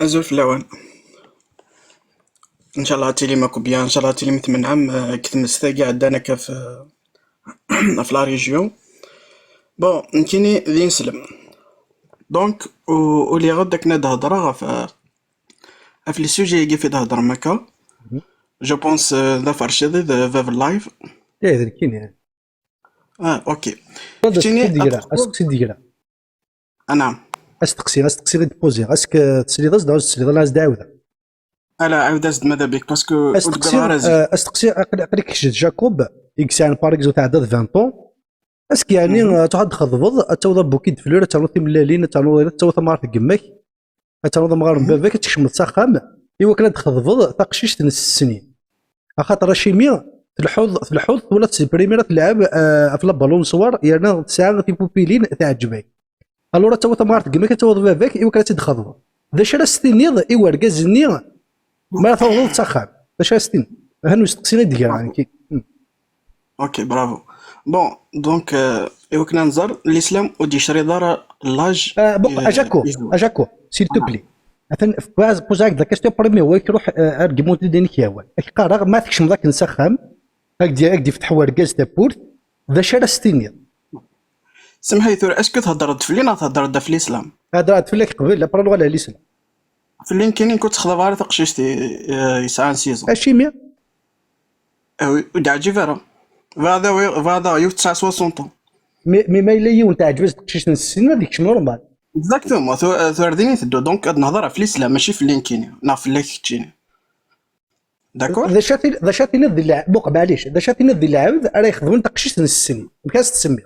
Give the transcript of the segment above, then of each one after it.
أزول في الأوان. إن شاء الله تيلي ماكو بيان، إن شاء الله تيلي مثمن عام كتمس ثاقي عندنا في في لا ريجيون. بون نكيني ذي نسلم دونك ولي غداك نهضر في لي سوجي كي في تهضر مكا. جو بونس ذا فرشيدي ذا فاف اللايف. ايه ذا كاين يعني اوكي سقسي كتيني ديكرا اسقسي ديكرا نعم. استقسي غير ديبوزي اسك تسلي داز داز تسلي داز داوده الا عاود ازد ماذا بك باسكو استقسي قريك شد جاكوب اكسان باريكزو تاع 20 طون اسك يعني تقعد تخضبض توضا بوكيد فلور تنوض ملالين توضا مارت قمك توضا مغارم بابك تكشم تسخم ايوا كلا تخضبض تقشيش تنس السنين خاطر شيميا الحوض ولا تسبريميرا تلعب في البالون صور يعني ساعه في بوبيلين تعجبك الورا توضا مارت قمك توضا بابك ايوا كلا تخضبض ذا شرا ستينيض ايوا ركازني ما توضا تسخم ذا شرا ستين هانو استقسينا ديال يعني كي اوكي برافو. بون دونك ايوا كنا نزر الاسلام ودي شري دار لاج اجاكو سيل تو بلي مثلا فاز بوزاك ذا كاستيو بريمي هو يروح ارغيمونتي دينك ياوال قرا ما تكشم ذاك نسخم هكدي فتح وركاز تابورت ذا شرا ستينيض سمحي ثور اسكو تهضرت في لينا تهضرت في الاسلام هضرت في لك قبل لا برا ولا الاسلام في اللي كاينين كنت تخضب على تقشيشتي يسعى سيزون اشيميا ودع جيفيرا فادا يو 69 طون مي ما الا يون تاع جبس تقشيش السن هذيك شنو نورمال اكزاكتومون ثور ديني تدو دونك نهضر في الاسلام ماشي في اللي كاينين نعرف اللي كاينين داكور. ذا شاتي نذ اللعب بوق معليش ذا شاتي نذ اللعب راه يخدمون تقشيش السن مكاس تسمي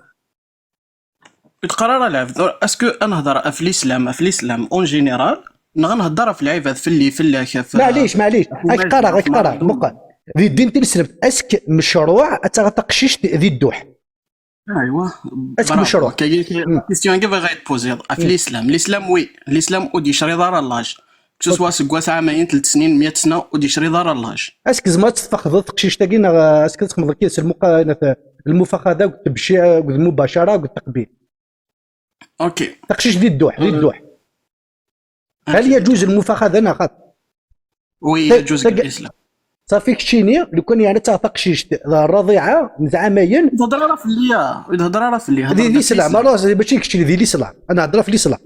القرار لعب اسكو نهضر في الاسلام اون جينيرال نهضر في العباد في اللي معليش هاك قرا بقى ذي الدين تنسلب اسك مشروع تقشيش ذي الدوح ايوا اسك مشروع كيستيون كيف غايت بوزي في الاسلام وي الاسلام ودي شري دار اللاج كسوا سكواس عامين 3 سنين 100 سنه ودي شري دار اللاج اسك زعما تفخذ تقشيش تاكينا اسك تخمض كيس المفاخذه والتبشيع والمباشره والتقبيل اوكي تقشيش ذي الدوح هل يجوز المفاخذه ناخذ وي يجوز الاسلام صافي كشيني لو كان يعني تاع تقشيش الرضيعه من عامين تهضر راه في اللي ذي سلام ماشي كشيني ذي الاسلام انا هضر في الاسلام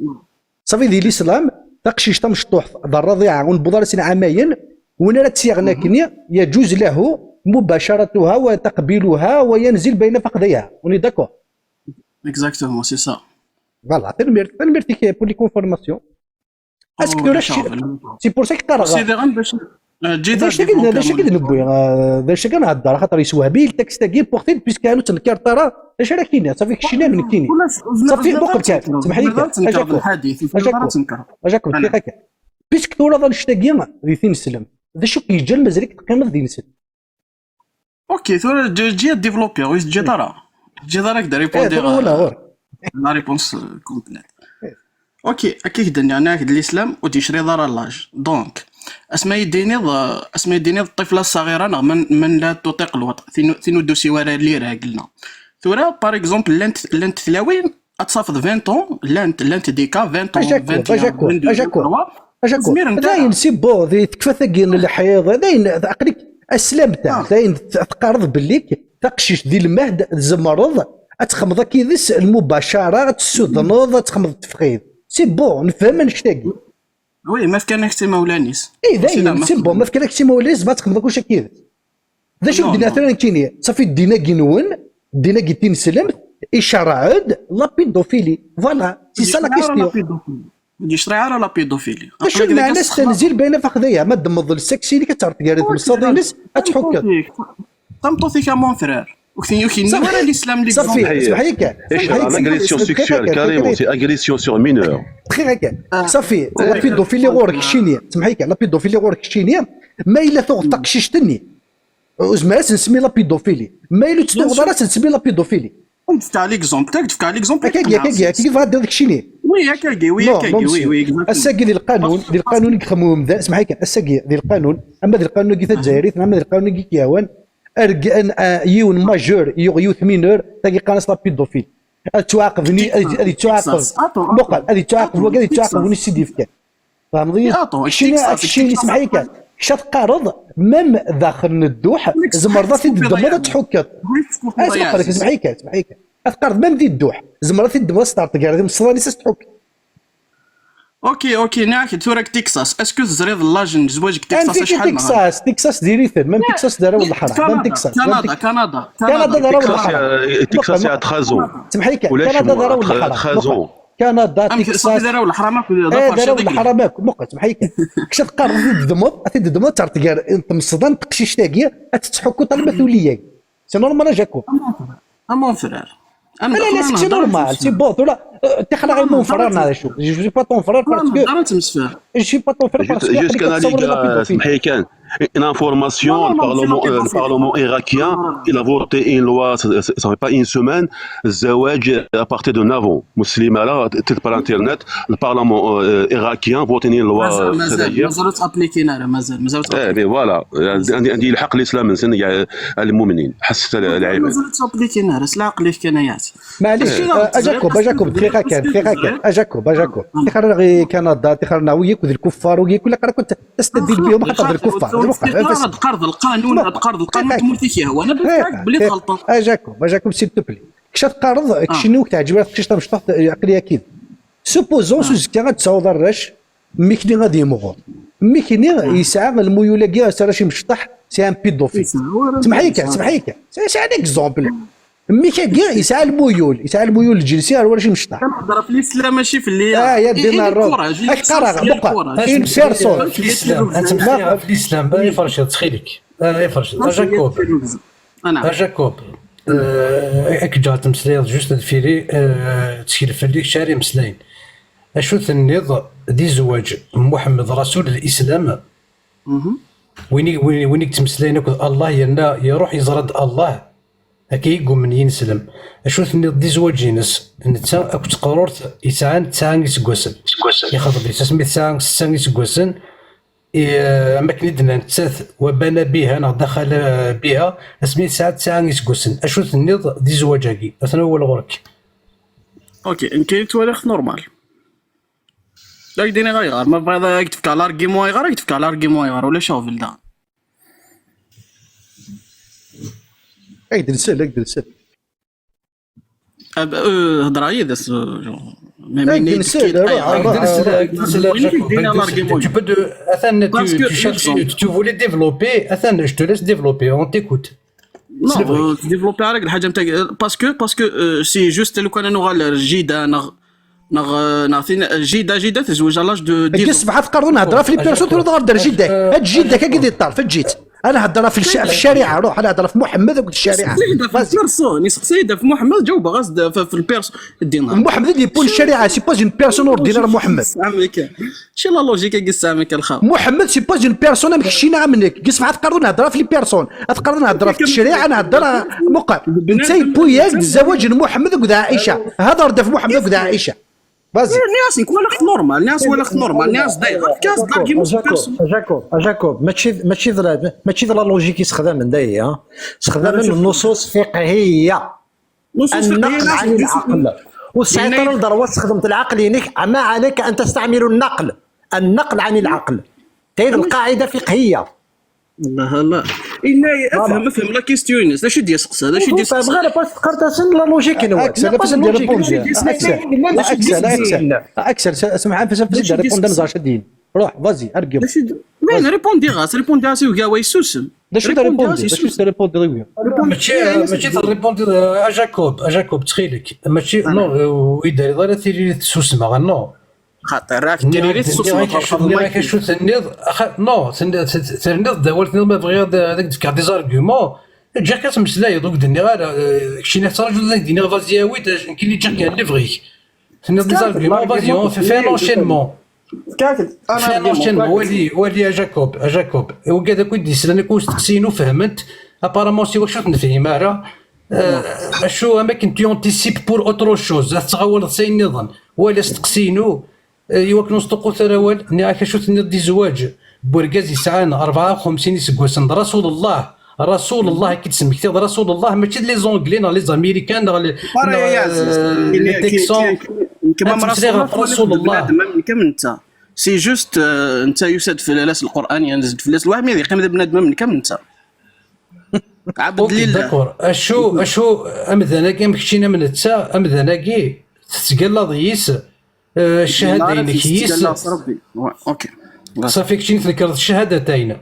صافي ذي الاسلام تقشيش مشطوح الرضيعه والبضاره سن عامين ولا تسيغنا كني يجوز له مباشرتها وتقبيلها وينزل بين فخذيها وني داكور اكزاكتومون سي سا فوالا تنمرتي بور لي كونفورماسيون اسكو سي بور ساك قرا سي غير باش داش كي نبوي داش كنهضر خاطر يسوى بيه التكست كي بوغتين بيسك كانوا تنكر ترى اش راه كاين صافي كشينا من كاين صافي بوك كان سمح لي اجاكم دقيقه بيسك تورا ظنشتاكي ذي تنسلم ذا شو كيجل مازالك تقيم ذي نسلم اوكي ثور جي ديفلوبي ويس جي دارا كدا ريبوندي لا ريبونس كومبليت. اوكي اكيد يعني هاد الاسلام ودي شري دار اللاج دونك اسماء يديني الطفله الصغيره من لا تطيق الوطء ثينو دوسي ورا اللي راه قلنا ثورا باغ اكزومبل لانت ثلاوين اتصافد 20 طون لانت ديكا 20 طون اجاكو داين سي بو ذي تكفى ثقين الحيض داين عقلك السلام تاع داين تقارض بالليك تقشيش ذي المهد الزمرض تخمض كيدس المباشره تسودنوض تخمض التفخيذ سي بو نفهم نشتاقي وي ما فكرناك سي مولانيس داين سي بو ما فكرناك سي مولانيس ما تخمض كلشي كيدس ذا شوف دينا مثلا كيني صافي دينا كينون دينا كي نسلم اشرعد لا بيدوفيلي فوالا سي سا لا كيستيون يشري على لا بيدوفيلي اش معنى تنزيل بين فخذيا ما تمض السكسي اللي كتعرف قالت الصادينس تحك تمطوثي كمون فرير وكي ورا الاسلام اللي صافي اسمح لي اغريسيون سيكسوال كاريمون سي اغريسيون سور مينور صافي لا بيدوفيلي غورك شينيا سمح لي لا بيدوفيلي غورك شينيا ما الا ثوغ تقشيشتني وزماس نسمي لا بيدوفيلي ما الا تستوغ راس نسمي لا بيدوفيلي تاع ليكزومبل تاع ليكزومبل كيف هاد داك الشيء وي هكاكي وي الساقي ديال القانون يخمم ذا اسمح لي الساقي ديال القانون اما ديال القانون كي الجزائري اما ديال القانون كي كيهوان يون ماجور يوث مينور تاقي قانص لا بيدوفيل تعاقبني هذه تعاقب بقى هذه تعاقب وكذا تعاقب وني سيدي فكان فهمتي الشيء اسمح لي كان شات قارض ميم داخل الدوح زمرضات الدم تحكت اسمح لي كان اتقارض ميم دي الدوح زمرضات الدم ستارت كاع مصراني تحك اوكي ناكد ثورك تكساس اسكو زريض لاجن زواجك تكساس شحال تكساس ديريث ميم تكساس داروا الحرام ميم تكساس كندا داروا الحرام تكساس يا تخازو سمح لي كندا داروا الحرام كندا تكساس داروا الحرام داروا الحرام مقت سمح لي كش تقرر تدمر ترتقال انت مصدن تقشيش تاكيا تتحكو طالما ثوليه سي نورمال جاكو امون فرير لا سي نورمال سي بوط ولا تخلع غير مون فرار هذا شوف جو با طون فرار باسكو جو با طون فرار باسكو جوست كان سمح لي كان une information, le Parlement irakien, il a voté une loi, ça fait pas une semaine, Zawaj à partir de 9 ans. Musulmans là, peut-être par internet, le Parlement irakien vote une loi. مازالوا تابليكينا مازال ايه فوالا عندي الحق الاسلام من سن المؤمنين حس العباد مازالوا تابليكينا راس العقل اللي كان ياتي معليش اجاكم دقيقه كان اجاكم تخرج غير كندا تخرج وياك وذ الكفار وياك ولا كنت تستدل بهم حتى ذ الكفار هذا قرض القانون هذا قرض القانون تمولتي فيه هو انا بالفعل بلي غلطه اجاكم سي توبلي كش تقرض شنو تعجبك كش تمشط عقليه كيف سوبوزون سوز كان تصاوض الرش ميكني غادي يمغور ميكني يسعى الميوله كاع سرا شي مشطح سي ان بيدوفيل سمح لي سي ان اكزومبل ميكا كاع يسعى الميول الجنسيه ولا شي مشطح كنهضر في الاسلام ماشي في اللي يا دينا الكوراج ان بيرسون في الاسلام يفرش تخيلك يفرش جاكوب اك جات مسليض جوست الفيري تشكيل فليك شاري مسلين اشو النض دي زواج محمد رسول الاسلام وينك تمسلينك الله يروح يزرد الله هكا يقوم من ينسلم اشو النض دي زواج جينس نتا اكو تقررت يسعان تسعان يسقوسن يخاطب لي تسمي تسعان يسقوسن اما كنيدنا نتساث وبنى بها دخل بها اسمي ساعه تسعان يسقوسن اشو النض دي زواجاكي اثنا هو الغرك اوكي ان كاين تواريخ نورمال لا يديني غير ما بغا يكتب على الارغيمون غير يكتب على الارغيمون غير ولا شوف الدا اقدر نسال هضر عليا داس tu voulais développer Attends, je te laisse développer, on t'écoute. Non, développer عليك الحاجه نتاع باسكو سي جوست لو كان نغال جيده نعطينا جيده تزوج لاج دو قص بحال تقرروا نهضر في لي بيرسون تقول نهضر جيده هاد جيده كي يطار في الجيت انا هضر في الشريعه روح انا هضر في محمد وقلت الشريعه في البيرسون يسقسيده في محمد جاوب غاز في البيرسون الدينار محمد اللي يبون الشريعه سي باز اون بيرسون اوردينير محمد امريكا شي لا لوجيك قص امريكا الخاو محمد سي باز اون بيرسون ماشي منك قص بحال تقرروا نهضر في لي بيرسون تقرر نهضر في الشريعه نهضر مقر انت يبوياك الزواج محمد وقد عائشه هذا رد في محمد وقد عائشه بازي ناس يكون لك نورمال ناس ناس داير كاس داكي جاكوب ماشي لا لوجيك يستخدم من دايا استخدام النصوص فقهيه النقل عن العقل والسيطره لدروه استخدمت العقل ينك ما عليك ان تستعمل النقل عن العقل هذه القاعده فقهيه لا افهم لا كيستيون اش دي يسقس هذا شي دي يسقس غير باش تقرت لا لوجيك اكثر اسمع فاش ريبوند نزار شدين روح فازي ارقم وين ريبوندي غاس وكاع يسوسم شو ريبوندي ماشي ريبوندي جاكوب تخيلك ماشي نو يدير غير تيري تسوسم نو خاطر راك ديري راك شو تنيض نو تنيض داولت ما بغي داك ديك دي زارغومون جا كتمسلاي دوك دني غير شي ناس راجل داك ديني فازياوي كاين اللي جا كاع اللي بغيك تنيض دي زارغومون فازيون في لونشينمون ولي يا جاكوب وكذا كنت يسالني كون تقسينو فهمت ابارامون سي واش نفهم راه شو اماكن تيونتيسيب بور اوترو شوز تغول سي النظام ولا تقسينو يوك نصدقوا ثروال ني كشوت دي زواج بورغاز يسعان 54 يسقوسن رسول الله كيتسمى كتاب رسول الله ماشي لي زونغلي لي زاميريكان لي تيكسون كما رسول الله كم انت سي جوست انت يسد في الالاس القرانيه نزد في الالاس الواحد ما يقيم بنادم من كم انت عبد اوكي لله. داكور. اشو امذناكي مكشينا من تسا امذناكي تتقلى ضيس الشهاده ينكيس اوكي صافي كشين تذكرت الشهادتين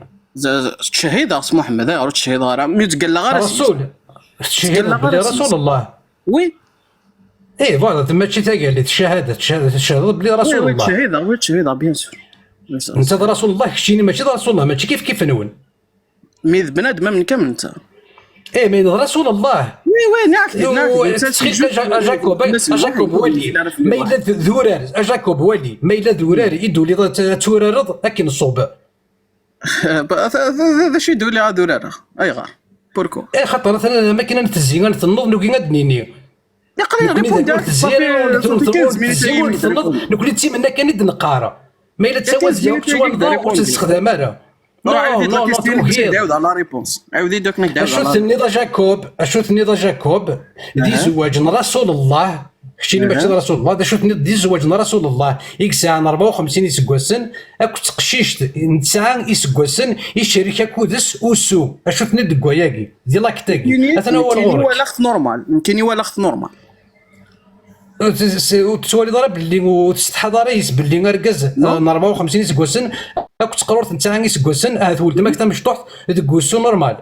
الشهيد راس محمد راه الشهيد راه ميتقال غير رسول الشهيد بلي رسول الله. وي ايه فوالا تما تشي تا قال لي الشهاده بلي رسول وي الله. الشهيد وي الشهيد بيان سور انت رسول الله كشيني ماشي رسول الله ماشي كيف نون. ميت بنادم من كم انت ايه مي رسول الله. وي ناكد جاكوب ولي ما إلا ذورار جاكوب ولي ما إلا ذورار يدو لي تورارض اكن الصوب. هذا شي دولي غادو راه اي غار بوركو ايه خاطر مثلا ما كاين التزيين تنوض نوكي غادنيني يقدر ريبون داك نقول لك منا كان يد نقاره ما الا تسوى ديالك تسوى تستخدم راه داود على ريبونس عاودي دوك نك داود اشوف النضا جاكوب دي زواج رسول الله شتيني ماشي رسول الله شوف دي زواج رسول الله يكسع 54 يسكوسن اكو تقشيشت نتسع يسكوسن يشريك كودس وسو اشوف ند كواياكي ديال لاكتاكي انا هو الغرب هو لاخت نورمال يمكن هو لاخت نورمال وتسولي ضرب اللي وتستحضر يس باللي ركز 54 يسكوسن اكو تقررت نتسع يسكوسن هذا ولد ما كتمش طحت دكوسو نورمال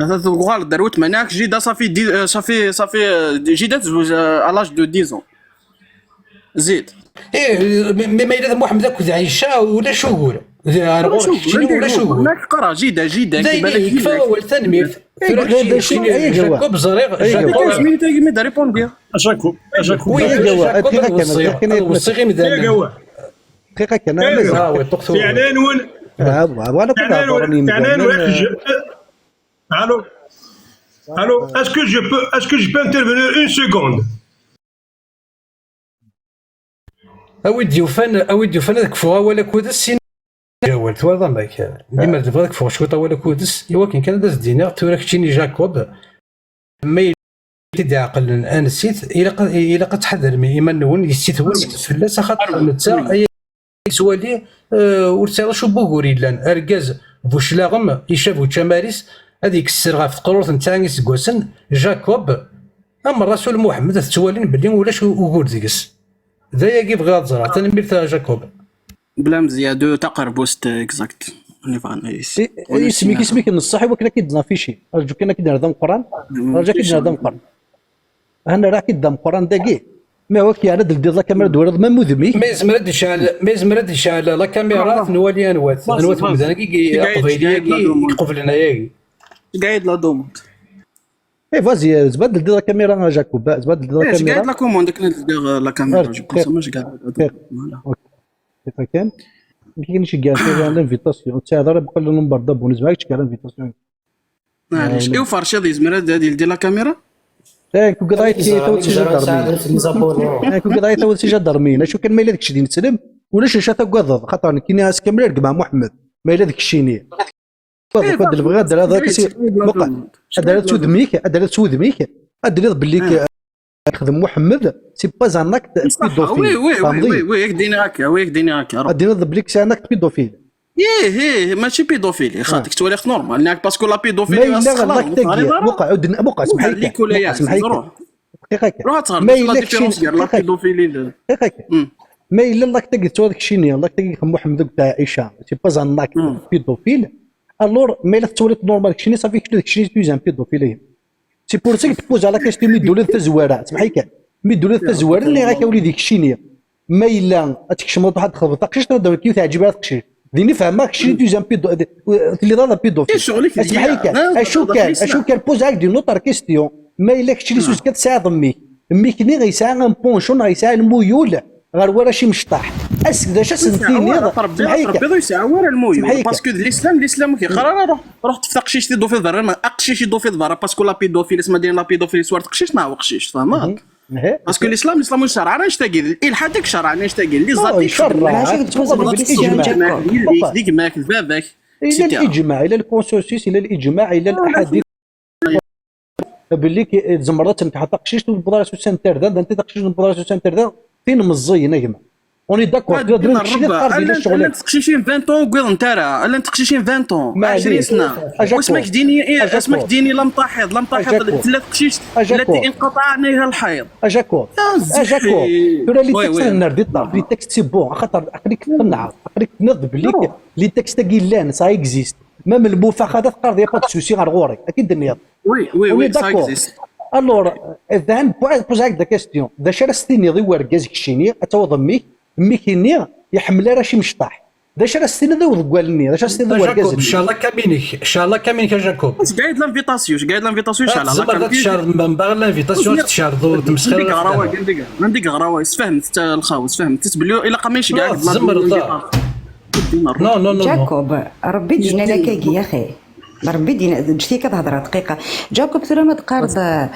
هذا غلط دروت مناك جيدا صافي صافي جيدا تزوج الاج دو 10 زيد ايه ما الا محمد اكو عايشه ولا شهور ولا شهور ماك قرا جيدا كيبان لك يكفى هو التنمير جاكوب زريغ جاكوب مين تاعي مي ريبون دير جاكوب وصيغي مدان دقيقه كان فعلا وانا كنت Allô, est-ce que je peux intervenir une seconde? اودي وفان هذاك فوق ولا كودس جاولت ولا ماك ديما تبغى ذاك فوق شويه ولا كودس ايوا كان داز دينا تورك تشيني جاكوب ما يدي عقل انا نسيت الى قد تحذر من ايمان نون يستثون فلاس خاطر نتا اي سوالي ورساله شو بوغوري لان اركاز بوشلاغم يشافو تشاماريس هذيك السرغه في القرورت نتاع كواسن جاكوب اما الرسول محمد تتوالين بلي ولاش وقول ديكس ذا كيف غاد زرع تنمير تاع جاكوب بلا مزيادو تقربوست اكزاكت نيفان اسميك نصح وكنا كيدنا في شي رجو كنا كيدنا هذا القران رجا كيدنا هذا القران انا راه كيدنا القران داكي ما هو كي عاد دير لا كاميرا دوار ما مذمي ما يزمر يشعل لا كاميرا نوالي انوات مزال كي قبيليه قبلنا ياكي قايد لا دوموند اي فازي زبدل دير لا كاميرا جاكوب زبدل دير لا كاميرا قايد لا كوموند كندير لا كاميرا جو بونس ماش قاعد كيف كان ما كاينش كاع لانفيتاسيون تاع هذا بقى لنا نبرد بونس معاك كاع لانفيتاسيون معليش ايوا فرشه يزمر هذه ديال لا كاميرا كو قضايتي تو تسجل درمين كو قضايتي تو تسجل درمين شو كان ما الا داكشي نتسلم ولا شاشه قضض خاطر كاين ناس كامل مع محمد ما الا داك الشيني فهاد البغا دار هذاك بقى دار تودميك دار تودميك دار باللي خدم محمد سي با زانك بيدوفيل وي ياك دينا هكا دينا بالك سانك بيدوفيل ايه ماشي بيدوفيلي خاطرك تواليخ نورمال ناك باسكو لا بيدوفيلي بقى اسمح لي روح تغرب لا ديفيرونس ديال لا بيدوفيلي ما الا الله كتاكي تو هذاك الشيء الله كتاكي محمد تاع عائشه سي با زانك بيدوفيل الور ما الا توليت نورمال كشيني صافي كشي داكشي توزان بيدوفيلي سي بور سا تبوز على كاش مي دولة تزواره سمحي كان مي دولة تزواره اللي غاك ولي ديك الشينيه ما الا تكشمط واحد خبطه قشيش تهضر كي تعجبها تقشي ديني فهمك شي توزان بيدو اللي ضاد بيدوفيل سمحي كان اشو كان بوز عليك دي نوتر كيستيون ما الا كشي اللي سوز كتساعد امي كني غيساعد ان بونشون غيساعد الميول غير ورا شي مشطاح اسك داش سنتين ربي يساعد ورا المويل باسكو الاسلام كيقرر روح تفتق شي دوفيل ضرر ما اقشي شي دوفيل ضرر باسكو لا بيدوفيل اسمها داير لا بيدوفيل سوار تقشيش ما هو قشيش فهمت باسكو الاسلام شرع راه نشتاقي الالحاد داك شرع نشتاقي اللي زادي شرع ديك ماك باباك الى الاجماع الى الكونسنسوس الى الاجماع الى الاحاديث باللي زمرات تحط قشيش بالبلاصه سنتر انت تقشيش بالبلاصه سنتر فين مزينه يا جماعه اوني داكور دينا شي اللي قارب ديال الا الشغل انت تقشيشين 20 طون قول انت راه الا انت تقشيشين 20 طون ما 20 عليك. سنه واسمك ديني اسمك ديني لا مطاحض لا مطاحض ثلاث قشيش التي انقطع عنها الحيض اجاكور ترى لي تكست نردي طاف لي تكست سي بون خاطر خليك تقنع خليك تنض بليك لي تكست كيلان سا اكزيست ميم المفاخذات قارض يا با سوسي غير غوري اكيد النياض وي سا اكزيست الور اذا بوز هاك دا كيستيون دا شرا ستيني ضي وركاز كشيني اتوض ميكيني يحمل راه شي مشطاح دا شرا ستيني ضي وقالني دا شرا ستيني ضي وركاز ان شاء الله كامينك يا جاكوب قاعد لانفيتاسيون شحال هذا تشار من باغ لانفيتاسيون تشار دو تمسخير عندك غراوي فهمت الخاوس فهمت بلي الا قامينش كاع نو جاكوب ربي دينا لك يا اخي ربي دينا جتي كتهضر دقيقه جاكوب ثرا ما تقارض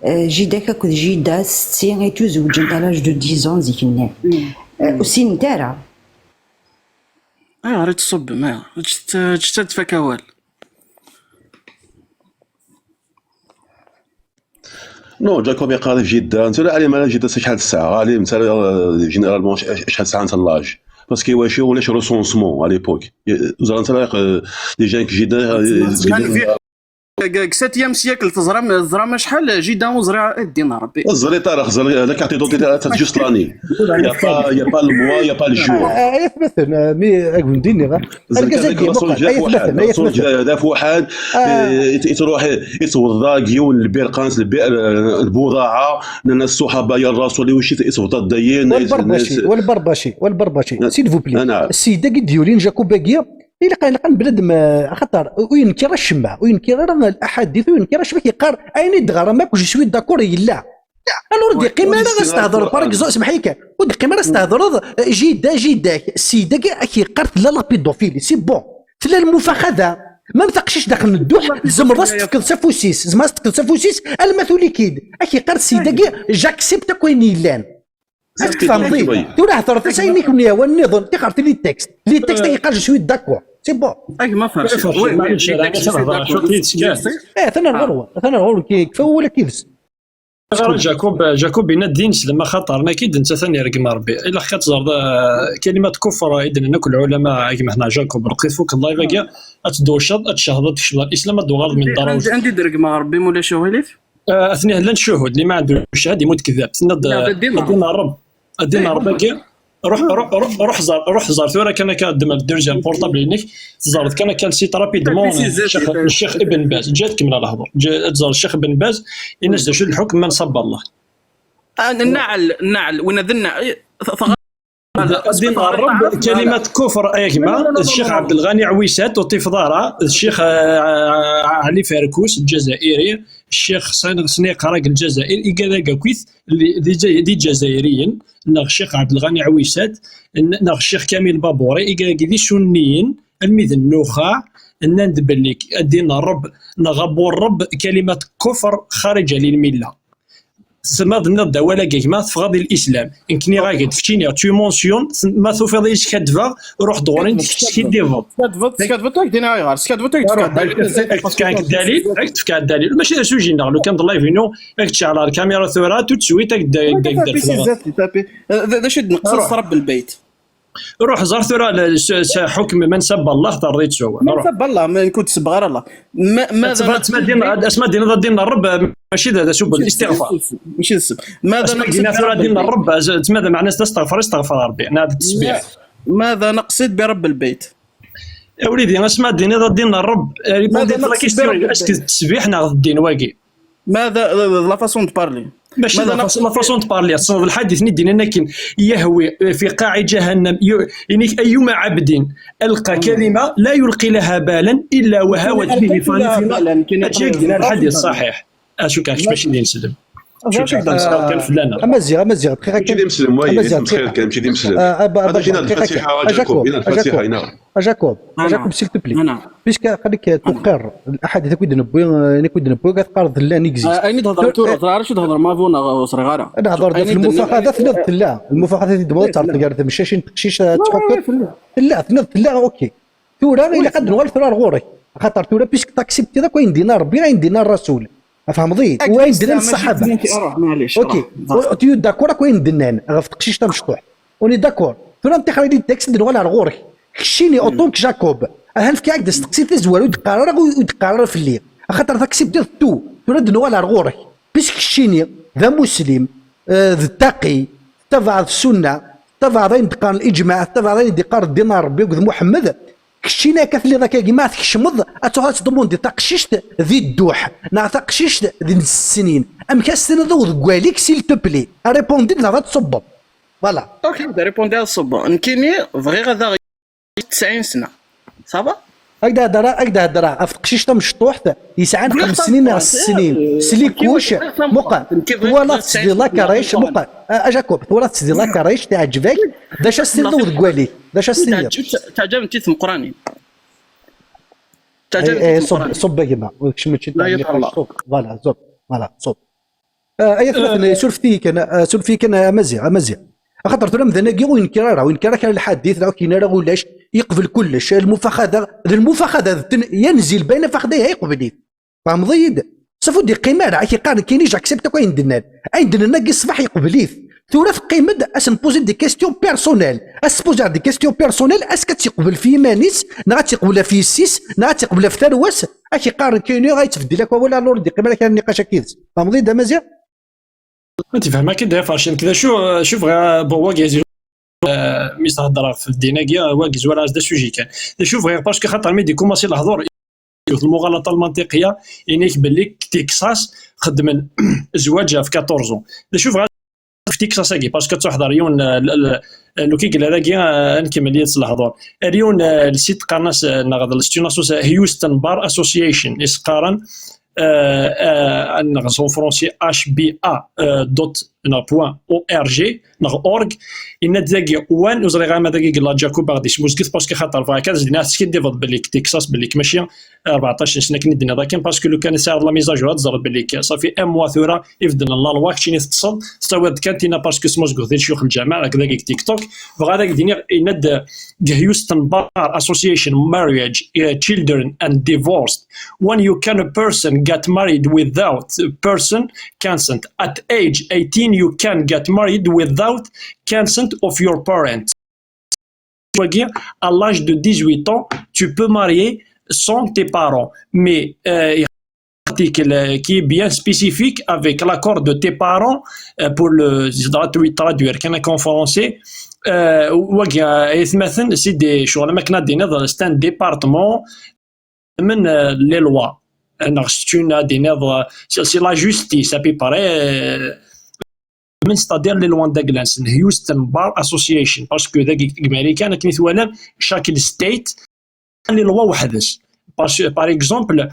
جيدك كود جيدا 60 اي تزوج انت لاج دو 10 ans زيكنا وسين دارا ريت الصب ما جت تفكاوال نو جاكوب يقارب جدا انت علي مالا جدا شحال الساعه علي انت جينيرالمون شحال ساعه انت لاج باسكو واش ولاش ريسونسمون على ليبوك زعما انت لي جان جدا كساتيام سياكل تزرم شحال جيدا وزرع دينا ربي الزري طارخ لا كارت دونتي جوست لاني يا با الموا يا با الجور اي مثلا مي اكونديني غا الرسول جا في واحد تروح يتوضا كيون البرقانس البضاعه لان الصحابه يا الرسول واش يتوضا الدين والبرباشي سيل فو بلي السيده قد ديولين جاكو باقيه إلا قال بنادم خطر وينكر الشمع وينكر الاحاديث وينكر اش بك يقار عيني دغرا ما كوش شويه داكور يلا الو ردي قيمه انا غنستهضر بارك زو سمحي لك ودي قيمه انا نستهضر جيدا السيده كاع كيقارت لا بيدوفيلي سي بون تلا المفاخذه ما مثقشيش داخل الدوح زمرس تفكر سافوسيس زما تفكر سافوسيس المثل كيد كيقارت السيده كاع جاكسبت كوين يلان فهمتي تورا هضرت ساينيك ونيا والنظام تقرت لي التكست يقال شويه داكور سي بون ما فهمتش ثنا الغروه كيف ولا كيفس جاكوب بين الدين لما خاطر ما كيد انت ثاني رقم ربي الا حكات زرد كلمه كفر اذا كل العلماء كيما حنا جاكوب لقيت فوق الله كاع اتدوشط اتشهد تشهد الاسلام دو غلط من دراوج عندي رقم ربي مولا شوهليف اثنين لا نشهد اللي ما عنده شهاده يموت كذاب الدين ربك روح زار ثورة كان كادم الدرجه البورطابل هناك زارت كان سيت رابيدمون الشيخ ابن باز جات كمل الهضر زار الشيخ ابن باز الناس شو الحكم من صب الله النعل ونذن الدين الرب كلمة كفر أيهما الشيخ عبد الغني عويسات وطفضارة الشيخ علي فاركوس الجزائري الشيخ سنيق راجل الجزائر إيجادا كويث دي جزائريين الشيخ عبد الغني عويسات الشيخ كامل بابوري إيجادا دي سنيين الميذ النخاع نند بليك الدين الرب نغبو الرب كلمة كفر خارجة للملة سماد النض ولا كيما تفغض الاسلام يمكن غاك تفتيني تو مونسيون ما توفي ليش كدفا روح دورين تشكي ديفوت سكادفوتو دينا غير سكادفوتو كان الدليل تفكا الدليل ماشي سوجينا لو كان لايف نو تشعل الكاميرا ثورا تو تسوي هذا شد نقص رب البيت روح زار ثورا حكم من سب الله ترضي تسوى من سب الله ما كنت تسب غير الله ماذا اسماء دين الرب ماشي هذا سب الاستغفار ماشي السب ماذا نقصد ثورا دين الرب ماذا معناه استغفر ربي هذا التسبيح ماذا نقصد برب البيت يا وليدي اسماء دين الرب ريبوندي لا كيستيون اسكو التسبيح ناخذ الدين واقي ماذا لا فاسون دو بارلي ماشي لا فاسون بارلي الصوت الحديث ندينا لكن يهوي في قاع جهنم يعني ايما عبد القى كلمه لا يلقي لها بالا الا وهوت به فانفنا دينا الحديث صحيح اشو كاش باش ندير نسلم كان فلانه امازيغ دقيقه كان مسلم واي متخيل كان مشي مسلم هذا جينا الفاتحه جاكوب جاكوب سيل تو بلي بيسك خليك تقر الاحاديث كيدنا بوي كتقارض لا نيكزيست اين تهضر عارف شو تهضر ما فونا صغيره انا هضر في المفاخذه ثلاث لا المفاخذه دابا تعرف كاع مشاش تقشيش تحكم لا ثلاث لا اوكي ثورا الا قد نوال ثورا غوري خاطر ثورا بيسك تاكسبتي ذاك وين دينا ربي وين دينا الرسول فهم ضيق وين دنا الصحابه معليش اوكي تيو داكور وين دنان غف تقشيش مشطوح وني داكور ترى انت خليني التكست ندير على غورك كشيني اوطونك جاكوب هل في هكذا استقسي تزوال ويتقرر في الليل خاطر ذاك سيب دير تو ترى ندير على غورك بس كشيني ذا مسلم ذا التقي تبع السنه تبع ذا يدقار الاجماع تبع ذا يدقار الدين ربي وذ محمد كشينا كثلي ذاك كيما تكشمض اتوها تضمون دي تقشيشت ذي الدوح نا تقشيشت ذي السنين ام كاستنا ذو كواليك سيل توبلي ريبوندي لا تصب فوالا اوكي دا ريبوندي على الصب نكيني فغي غدا 90 سنه صافا هكذا هضره افقشيشتا مشطوح يسعى 5 سنين على 6 سنين سليكوش مقا ولا تسدي لا كريش مقا اجاكوب ولا تسدي لا كريش تعجبك داش السن ذو كواليك داش السن تعجبني تيث مقرانين صب كيما كشمت لا يطلع فوالا صب فوالا صب اي ثلاثه سولف فيك انا مزيع خاطر ترى مثلا كي وينكر كان الحديث راه كاين راه ولاش يقبل كلش المفاخذه ينزل بين فخذيه يقبل فهم ضيد صافو دي قيمه راه كيقارن كاين يجي اكسبت كو عندنا ناقي الصباح يقبليه ثلاث قيمه اس نبوزي دي كيستيون بيرسونيل اس بوزي دي كيستيون بيرسونيل اس كتقبل في مانيس نا تقبل في السيس نا تقبل في ثروس كيقارن كاين غيتفدي لك ولا لور دي قيمه كان النقاش كيدز فهم ضيد مزيان انت فاهمه كده فاشن كذا شوف غير بواقي ميس هضر في الديناكيا واقي زوال هذا السوجي كان شوف غير باسكو خاطر ميدي كوماسي الهضور المغالطه المنطقيه انك باللي تكساس خدم زواجها في 14 شوف غير في تكساس كي باسكو تحضر يون لو كي قال هذاك نكمل لي الهضور اليون السيت قرناس نغض ستيوناسوس هيوستن بار اسوسيشن اسقارن en français hba.org org ان تلاقي وان وزري غير ما تلاقي لا جاكوب غادي سموزكيت باسكو خاطر فاكاز دينا تسكي ديفض باللي تكساس باللي ماشي 14 سنه كني دينا ذاك باسكو لو كان ساعد لا ميزاجور تزرب باللي صافي ام موا ثوره يفدنا لا لوا كشيني تتصل استوى كانتينا باسكو سموزكو ديال شيوخ الجامعه هكذا تيك توك فغاداك دينا يند هيوستن بار اسوسيشن مارياج children and divorced when you can a person get married without person consent at age 18 you can get married without consent of your parents. À l'âge de 18 ans, tu peux marier sans tes parents. Mais il y a un article qui est bien spécifique avec l'accord de tes parents pour le traduire qu'en français. C'est des choses. C'est un département les lois. C'est la justice. Ça peut paraître. c'est-à-dire les lois d'Aglan, Houston Bar Association, parce que ذاك الامريكان كيتوالم شاكل ستيت لي لوا وحدش باغ اكزومبل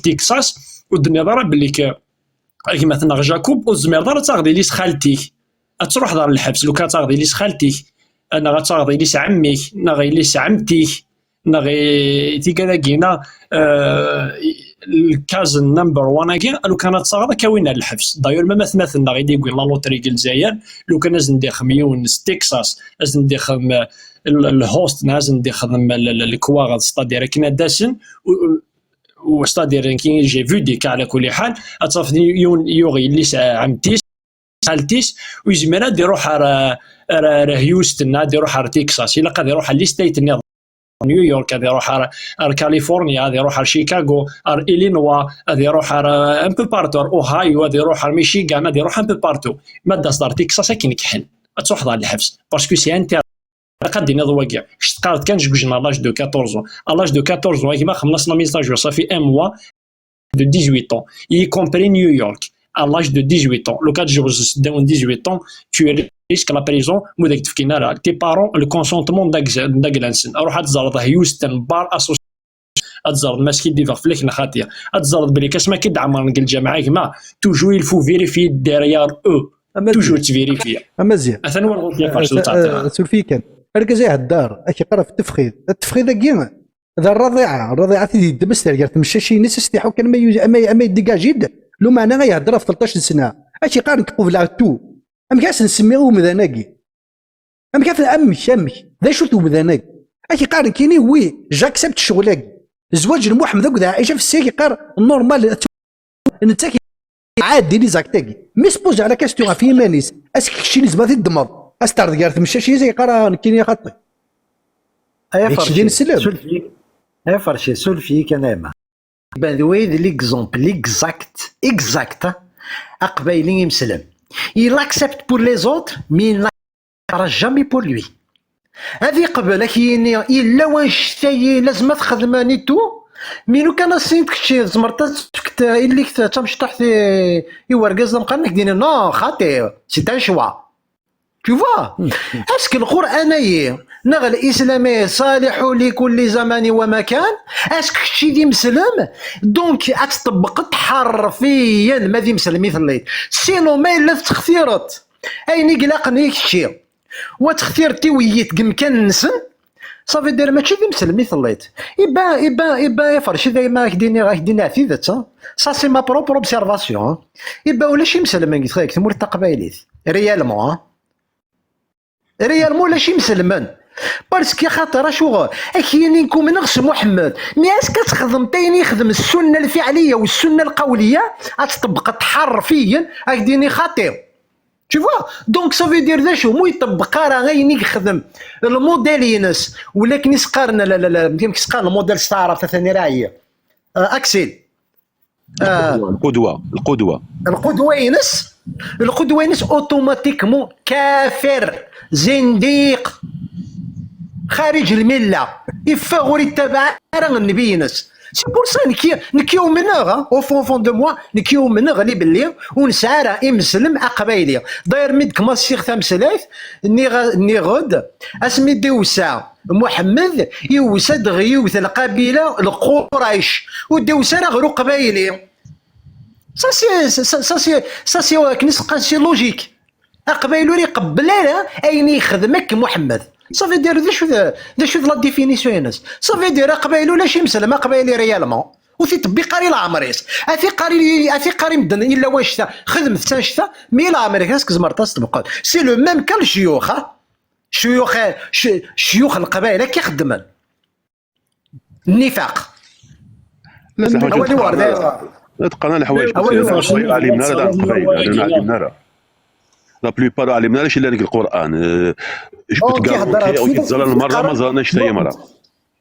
تكساس ودني ضرب باللي كيما مثلا جاكوب وزمير دار تاخذي ليس خالتي تروح دار الحبس لو كان تاخذي ليس خالتي انا غتاخذي ليس عمي نغي ليس عمتي نغي تي كذاكينا الكاز نمبر 1 كي لو كانت صاغده كوينه الحبس داير ما مثلنا غادي يقول لا لوتري الجزائر لو كان لازم ندخم يونس تكساس لازم ندخم الهوست لازم ندخم الكواغ ستادير كنا داسن وستادير كي جي فيو ديك على كل حال اتصاف يوغي اللي عمتيس حالتيس ويزمر يروح هيوستن يروح تكساس الا قاد يروح لي ستيت نيويورك هذا يروح كاليفورنيا هذا يروح شيكاغو إلينوا هذا يروح ان بو بارتو اوهايو هذا يروح ميشيغان هذا يروح ان بو بارتو ماده صدر تكساس كاين كحل تروح دار الحبس باسكو سي انتر قد نضواكع قالت كان جوجنا لاج دو 14 لاج دو 14 كيما خلصنا ميساج صافي ان موا دو 18 ans y compris New York à l'âge de 18 ans le cas de 18 ans tu risque la prison مودك تفكينا tes parents le consentement d'aglansen اروح تزرد هيوستن بار اسوسيشن تزرد ماسكي ديفا فليك نخاتيا تزرد بلي كاش ما كيدعم نقل الجماعه كما توجو يلفو فيريفي ديريار او توجو تفيريفي مزيان اثن هو الغلط سولفي كان ركزي على الدار كيقرا في التفخيذ كيما ذا الرضيعه تيدي دبس رجال تمشى شي ناس يستحوا كان ما يديكاجيد لو معنى غيهضر في 13 سنه اش يقارن قبل تو ام كاس نسميوه مذناقي ام كاس امش ذا شو تو مذناقي اش يقارن كيني وي جاكسبت الشغلاكي الزواج المحمد ذاك عايشه في السيك يقار نورمال انت عادي لي زاكتاكي مي سبوز على كاستيون في مانيس اسك شي لازم تدمر استعرض قالت مشاشي زي قرا كاين خطي ايا دين السلام سولفي ايا فرشي سولفي كان بان ذا واي ليكزومبل اكزاكت اقبايلي يمسلم il accepte pour les autres mais il n'acceptera jamais pour lui. هذه قبل كاين الا واش تاي لازم تخدماني تو مي لو كان سينك شي زمرت سكت اللي تمشي تحت يورقز مقنك دينا نو خاطي سي ان شوا tu vois. اسك القران نغ الاسلام صالح لكل زمان ومكان اسك شي دي مسلم دونك اتطبق حرفيا ما دي مسلم مثل سينو ما الا تختيرت اين يقلقني شي وتختيرتي ويت كمكان نسن صافي دير ماشي دي مسلم مثل يبا يفرش ذا ما كديني عفيفه سا سي ما بروبر اوبسيرفاسيون يبا ولا شي مسلم قلت لك تمور تقبايليت ريالمون ولا شي مسلمان باسكو خاطر شغل اكيني نكون من غس محمد مي اسك تخدم تاين يخدم السنه الفعليه والسنه القوليه تطبق حرفيا هكديني خطير tu vois donc ça veut dire ذا شو مو يطبق راه غير يخدم الموديل ينس ولكن يسقارنا لا يمكن يسقار الموديل ستار ثاني راهي اكسل القدوه ينس اوتوماتيكمون كافر زنديق خارج المله يفغور يتبع راه النبي ينس سي بور سا نكيو منها او فون دو موا نكيو منها لي بلي ونسعى راه يمسلم قبايلي داير ميدك ما الشيخ تمسلايث ني غد اسمي ديوسا محمد يوسا دغيوث القبيله القريش وديوسا راه غير قبايلي سا كنس قاسي لوجيك قبايلو ري قبلاله اين يخدمك محمد صافي دير ذا شو لا ديفينيسيون ينس صافي دير قبايلو لا شي مسلم قبايلي ريالمون وفي تبي قاري العمريس افي قاري مدن الا واش خدمت تنشتا مي العمريس اسك زمرت تبقى سي لو ميم كان شيوخ القبائل كي يخدمن النفاق لا تقنا الحوايج علمنا لا القبائل علمنا لا بلوبار علمنا لاش الا القران جبت كاع وكيتزرى المره ما زرناش حتى هي مره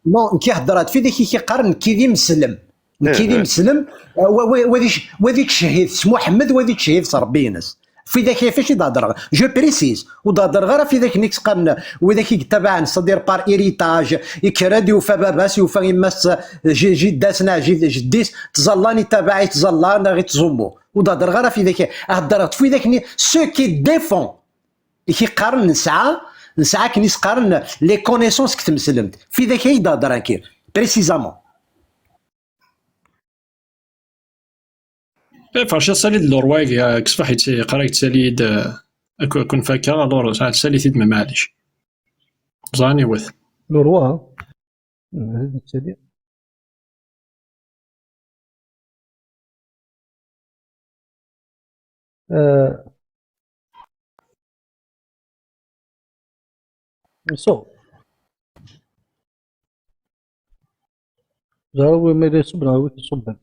نو كي هضرات في ذاك كيقارن كي مسلم مسلم وذيك شهيد محمد وذيك شهيد ربي ينس في ذاك كيفاش يهضر جو بريسيز وهضر غير في ذاك نيكس قرن وذاك يتبع صدير بار ايريتاج يكراد يوفى باباس يوفى يماس جداسنا جديس تزلاني تبعي تزلان غير تزومو وهضر غير في ذاك هضرت في ذاك سو كي ديفون كيقارن نسعى كنيس قارن لي كونيسونس كتمسلمت في ذاك يهضر كي بريسيزامون فاش ساليد الرواق كصبح قرايت ساليد كون فاكر الور ساعات ساليت ما معليش زاني وث الروا هذه السالي سو زارو ما يصبر هو يصبر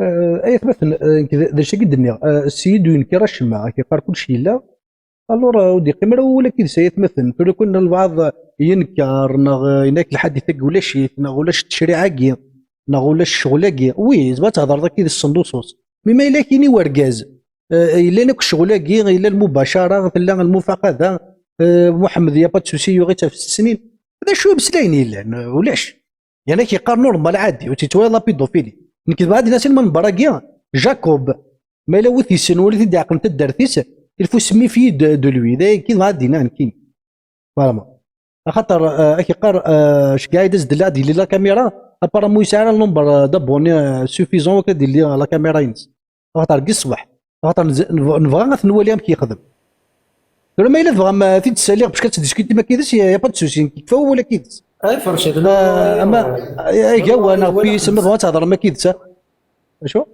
اي مثلا ذا الشيء قدني السيد ينكر الشمع كيقال كل شيء لا الور ودي قمر ولا كي سيت مثلا كل كنا البعض ينكر هناك الحديث ولا شيء ولا التشريع كي ولا الشغل كي وي زعما تهضر كي الصندوصوص مما الا كايني وركاز الا ناك الشغل كي الا المباشره الا المفاقده محمد يا با سوسي غير في السنين هذا شو بسلاين الا ولاش يعني كيقال نورمال عادي وتيتوالى لا بيدوفيلي نكذب هاد الناس من براكيا جاكوب ما الا وثيسن ولا تدي عقل تدرتيس الفو سمي في دو لوي ذا كي غادي نان كين فوالا خاطر كيقار اش قاعد يدز لا دير لا كاميرا ابارامون يسعى النمبر دابوني سوفيزون وكدير لي لا كاميرا ينس خاطر كي الصباح خاطر نبغى نولي كيخدم ما الا تبغى في تسالي باش كتديسكوتي ما كيدس يا با تسوسي كيفا ولا كيدس اي فرشد اما جا انا في سما بغا تهضر ما كيدس شو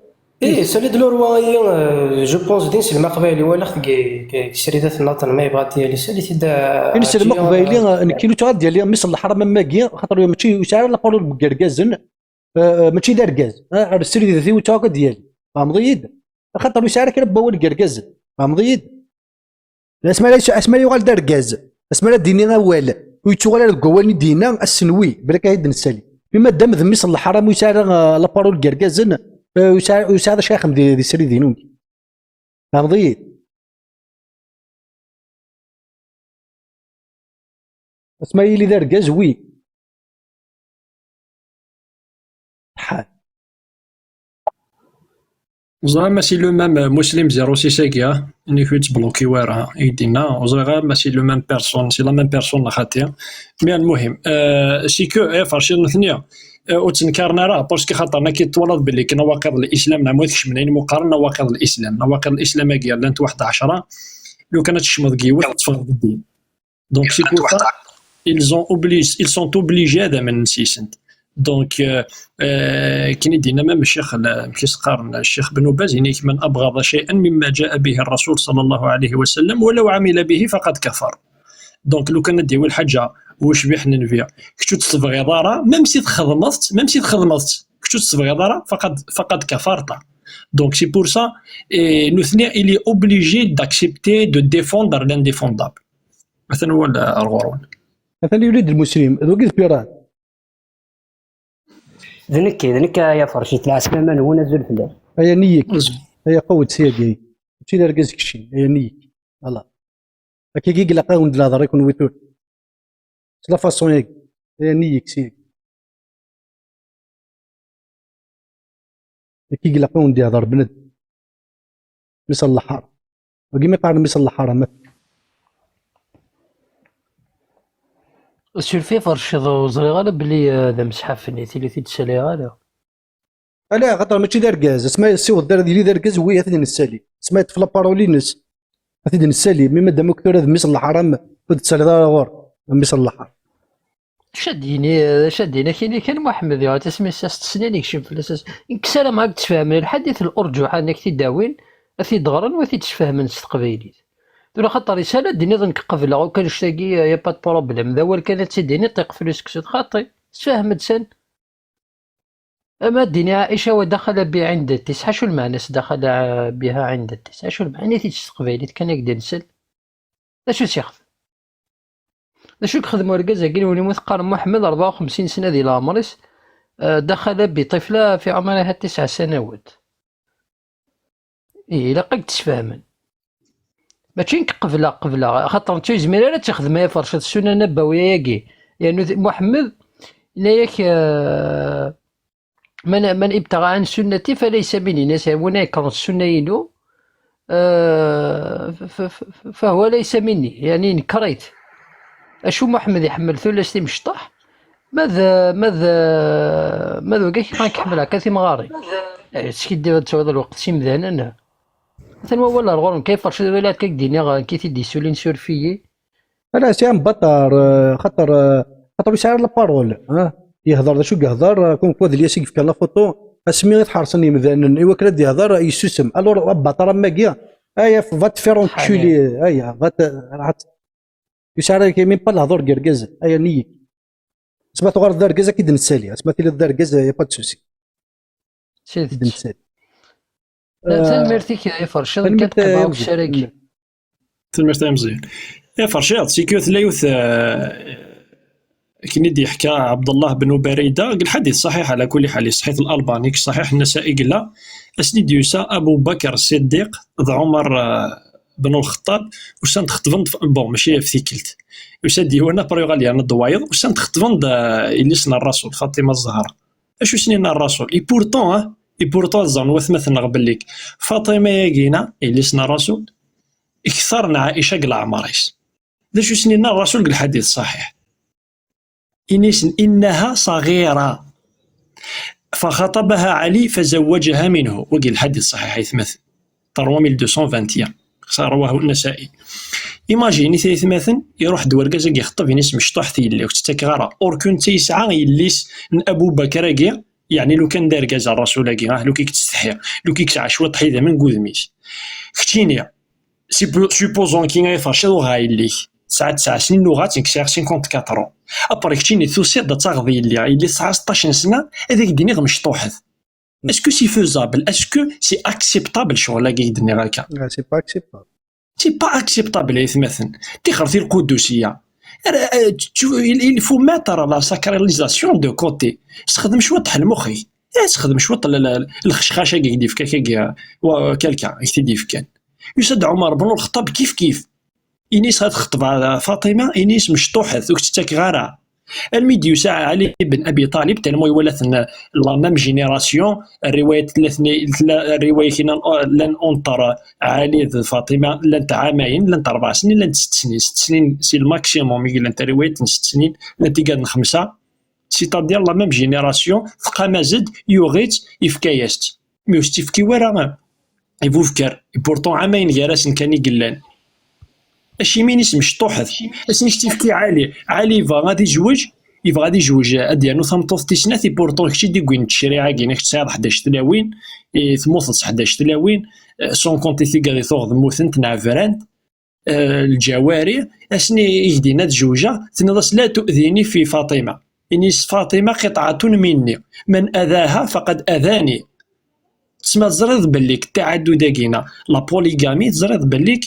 ايه ساليد لورواي جو بونس دين سلمى قبايلي ولا خدي شريدات الناطن ما يبغى ديالي ساليت دا كاين سلمى قبايلي نكيلو تاع ديالي مصر الحرم ماكي خاطر ماشي يسعى لا قولوا بكركازن ماشي دار كاز السريد ذي وتاكا ديالي فهمت يد خاطر يسعى كربا هو الكركاز فهمتي؟ اسمع لي يغال دركاز، اسمع لا ديني غوال ويتوغال الكواني دينا السنوي بلا كايد نسالي بما دام ذمي صلى الحرام ويسال لابارول كركازن ويسال شيخ دي سري دينون. فهمتي؟ اسمع لي دركاز وي حال زعما ماشي لو ميم مسلم 06 كيا اني كنت بلوكي وراها يدينا وزعما ماشي لو ميم بيرسون سي لا ميم بيرسون خاطيا. مي المهم سي كو فاش نثنيا وتنكرنا راه باسكو خاطرنا كيتولد باللي كنا واقع الاسلام نموذج منين مقارنه واقع الاسلام نواقع الاسلام كيا لانت واحد 10 لو كانت تشمض كيوت تفرض الدين دونك سي بور سا ils sont obligés هذا من نسيسنت. دونك كاين دينا مام الشيخ كيسقارن الشيخ بن باز هنيك من ابغض شيئا مما جاء به الرسول صلى الله عليه وسلم ولو عمل به فقد كفر. دونك لو كان ديوي الحاجه واش بيح ننفيا كنتو تصبغي دارا ميم سي تخدمت كنتو تصبغي دارا فقد كفرت. دونك سي بور سا نثني الي اوبليجي داكسبتي دو ديفوندر لانديفوندابل. مثلا هو الغورون مثلا يولد المسلم ذوك البيرات ذنك يا فرشي تلعب كمان هو نزل فلاش هي نيك هي قوة سياقي ماشي دار كشي هي نيك فوالا هكا كي قلقا وند لا يكون ويتور لا فاصون هي نيك سياقي كي قلقا وند يهضر بند مثل الحار وكي ما يقارن مثل الحار سولفي فرشيض زري غالب بلي هذا مسحف نيتي اللي تيتسالي غالا لا خاطر ماشي داركاز اسمها السيوط دار ديالي داركاز هو يثدي نسالي اسمها طفله بارولينس يثدي نسالي مما دام كثر هذا مثل الحرام تسالي دار غور مثل الحرام شادينا كان محمد يا تسمي ساس سنين يكشف في الاساس انكسر معاك تفهم الحديث الارجح انك تداوين اثي دغرن وثي تفهم تقبيلي ولا خاطر رساله ديني ظنك قبله وكان شتاقي يا با بروبليم ذا هو كانت تديني طيق فلوس كسد خاطي تفهم سن اما ديني عائشه ودخل بها عند التسعه شو المعنى دخل بها عند التسعه شو المعنى تستقبيلي كان يقدر نسل اش يخدم اش يخدموا ركازا قال ولي مثقال محمد 54 سنه ديال عمرس دخل بطفله في عمرها 9 سنوات اي لقيت تفهمن ماشي قبله خاطر انت زميله لا تخدم يا فرشه السنه النبويه ياكي يعني محمد ياك من ابتغى عن سنتي فليس مني ناس هنا يكرر السنه ينو فهو ليس مني يعني نكريت اشو محمد يحمل ثلاثه مشطح ماذا كاع كنحملها كاثي مغاري سكي دير هذا الوقت سي مذانا مثلا ولا الغرم كيف فرش الولاد كيديني كي تيدي سولين سورفيي انا سي مبطر خاطر يسعر البارول يهضر شو يهضر كون كود اللي يسيق في لا فوتو اسمي تحرصني مثلا ايوا كلا يهضر يسوسم الور بطر ماكيا ايا فات فيرون تشولي ايا فات يسعر كي ميم با الهضور كركاز ايا ني سمعت غير دار كازا كيد نسالي سمعت لي دار كازا يا با تسوسي سيد نسالي تلميرتي يا فرشاد كتقبعو الشراكي تلميرتي مزيان يا فرشاد سيكو ثلاث كي ندي حكى عبد الله بن بريده الحديث صحيح على كل حال صحيح الالباني صحيح النسائي قال اسني ديوسا ابو بكر الصديق ذا عمر بن الخطاب وسان تخطفن بون ماشي في ثيكلت يسدي هو نبريو غالي انا الضوايض وسان تخطفن اللي سنا الرسول فاطمه الزهراء اشو سنين الرسول اي بورتون زون وثمثنا قبليك فاطمه ياكينا اللي سنا الرسول اكثرنا عائشه قل عمريس شو سنين الرسول قال الحديث صحيح إنها صغيرة فخطبها علي فزوجها منه وقال الحديث صحيح يثمث 3221 رواه النسائي. إيماجيني ثلاثمثن يروح دور كازا يخطب ينس مشطوح ثيلي وتتكغرا اور كنت يسعى يليس أبو بكر كي يعني لو كان دار كازا الرسول كي لو كي تستحيا لو كي كسع شويه طحيده من قوذميس ختينيا سيبوزون كي غيفرش غايليك تسعة سنين لغات نكسر 54 ابري كتيني ثوسيد تاغذي اللي 16 سنه هذاك ديني مشطوحت اسكو سي فوزابل، اسكو سي اكسبتابل شغل كيدني هكا؟ سي با اكسبتابل. سي با اكسبتابل يتمثل تيخرتي القدسيه. il faut mettre la sacralisation de côté. استخدم شويه طحن مخي، استخدم شويه الخشخاشه كي يدير كيكا كالكا يدير كان يسد عمر بن الخطاب كيف إنيس غتخطب على فاطمه، إنيس مشطوحت وكتاك غارة الميديو ساعة علي بن ابي طالب تلمو يولات لا ميم جينيراسيون. الروايه الروايه كاين لن انطر علي فاطمه لن عامين لن 4 سنين لن 6 سنين. 6 سنين سي الماكسيموم يقول انت روايه 6 سنين لن تقعد 5 سيتادير لا ميم جينيراسيون تلقى مازد يوغيت يفكايست مي واش تيفكي ورا يفكر بورتون عامين جالس كان يقلان اشي مينيس مشطوحت اسنيش تيفكي علي فا غادي يجوج يبغى غادي يجوج اديانو ثمطوط تيسنات بورتون كشي ديكوين التشريعه كاينه تسعه 11 تلاوين ثموث 11 تلاوين سون كونتي ثي غادي ثوغ موثنت نعفرانت الجواري اسني يهدينا تجوجا تنضس لا تؤذيني في فاطمه انيس فاطمه قطعه مني من اذاها فقد اذاني. تسمى تزرد بالليك التعدد كاينه لا بوليغامي تزرد بالليك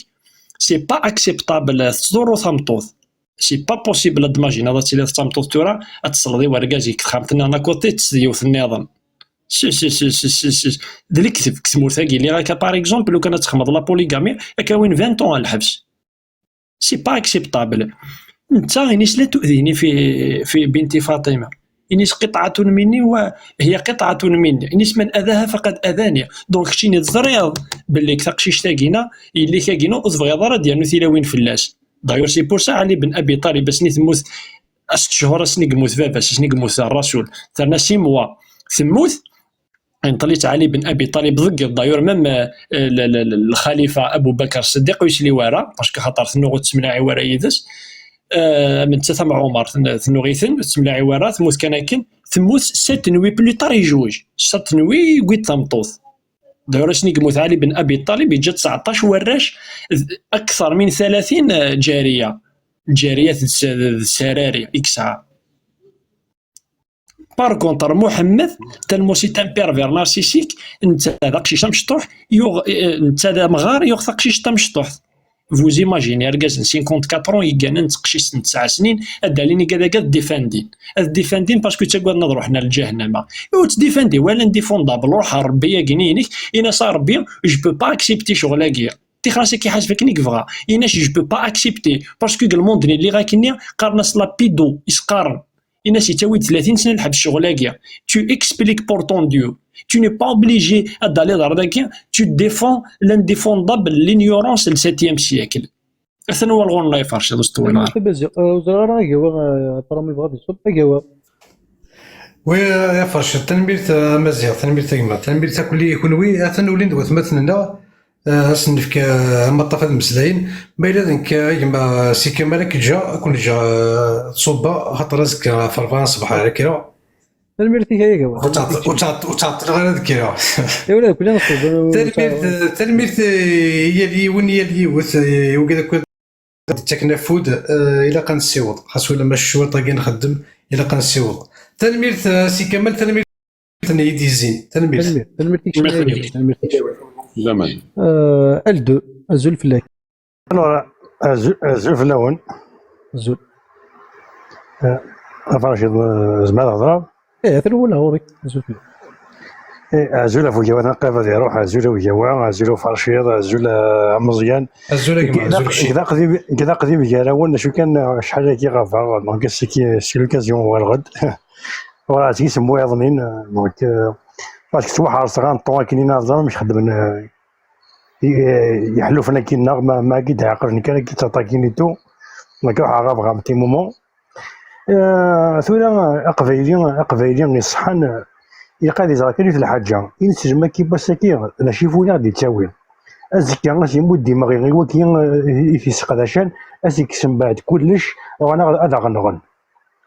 سي با اكسبتابل تزورو ثمطوط. سي با بوسيبل دماجين هذا تيلي ثمطوط تورا تصلدي وركازيك خامتنا انا كوتي تسديوث النظام سي دليك كتمور ثاقي اللي غاكا باغ اكزومبل لو كانت تخمض لا بوليغامي كاوين 20 طون الحبس. سي با اكسبتابل. انت انيس لا تؤذيني في بنتي فاطمه، انيس قطعه مني وهي قطعه مني، انيس من اذاها فقد اذاني. دونك شتيني تزريض باللي كتقشيش تاكينا اللي كاكينو تبغي ضرا ديالو ثلاوين فلاس. دايور سي بور سا علي بن ابي طالب اسني تموت 6 شهور اسني قموت باباس اسني قموت الرسول ثرنا 6 موا ثموت انطليت علي بن ابي طالب ضق دايور ميم الخليفه ابو بكر الصديق ويسلي ورا باسكو خاطر ثنو تسملاعي ورا يدس من تسمع عمر ثنو غيثن تسملاعي ورا ثموت كان ثموت 7 نوي بلي طار يجوج 7 نوي قيت ثمطوط. دايور اسني قموت علي بن ابي طالب يجي 19 وراش اكثر من 30 جاريه السراري اكسعه. بار كونتر محمد تنموسي تان بيرفير نارسيسيك انت هذاك شي مشطوح انت هذا مغار يوثق شي مشطوح. فوز ايماجيني ركاز 54 يقان تقشيس 9 سنين اداليني كذا ديفاندين الديفاندين باسكو تقعد نضرو حنا للجهنم او تديفاندي ولا نديفوندابل روح ربي كنينيك انا صار ربي جو بو با اكسبتي شغلاكيا تي خلاص كي حاسبك نيك فغا اناش جو بو با اكسبتي باسكو الموندني اللي غاكني قارناس لابيدو اسقارن الناس يتاوي 30 سنه الحبس شغلاكيا tu expliques pour ton Dieu. Tu n'es pas obligé d'aller dans le tu défends l'indéfendable, l'ignorance du 7e siècle. أثناء والغون لا يفرش هذا استوينا. وزارة جوا برامي بغادي صوب جوا. ويا فرش تنبيت مزيغ تنبيت تجمع تنبيت كل يكونوي أثناء ولين دوت مثلنا أسنفك مطفى المسلاين بينادنك يجمع سي كمالك جا كل جا صوبة خاطر رزق فرفان صباح على كيرا. تنميرتي هي جوا. وتعطي غير ذكرى. يا ولاد كلنا نصوب. تنميرت هي اللي وني اللي وكذا كنت تكنفود إلى قنسيوض خاص ولا مش شو طاقين نخدم إلى قنسيوض. تنميرت سي كمال تنميرت يدي الزين تنميرتك زمان L2 الزول فلاك. الزول فلاون الزول. أفرش زمان هضرة. ثاني ولا هوريك الزول فلاك. عزولة فوق جوات نقافة ذي روح عزولة وجوا عزولة فرشيض عزولة مزيان كذا قديم جاراون شو كان شحال كي غافا دونك سي لوكازيون هو الغد وراه تيسموا يظنين دونك باسكو توحر صغان طون كاينين نظام مش خدم يحلو فينا كينا ما كي تعقلني كان كي تعطاكيني تو ما كاع غاب تي مومون ثورا اقفايلين يصحن يلقى لي زاكري في الحاجه ينسجم كي باسكي انا شيفوني غادي تاوي ازكي غاشي مود ديما غير هو كي في سقداشان اسيكسم بعد كلش وانا هذا غنغن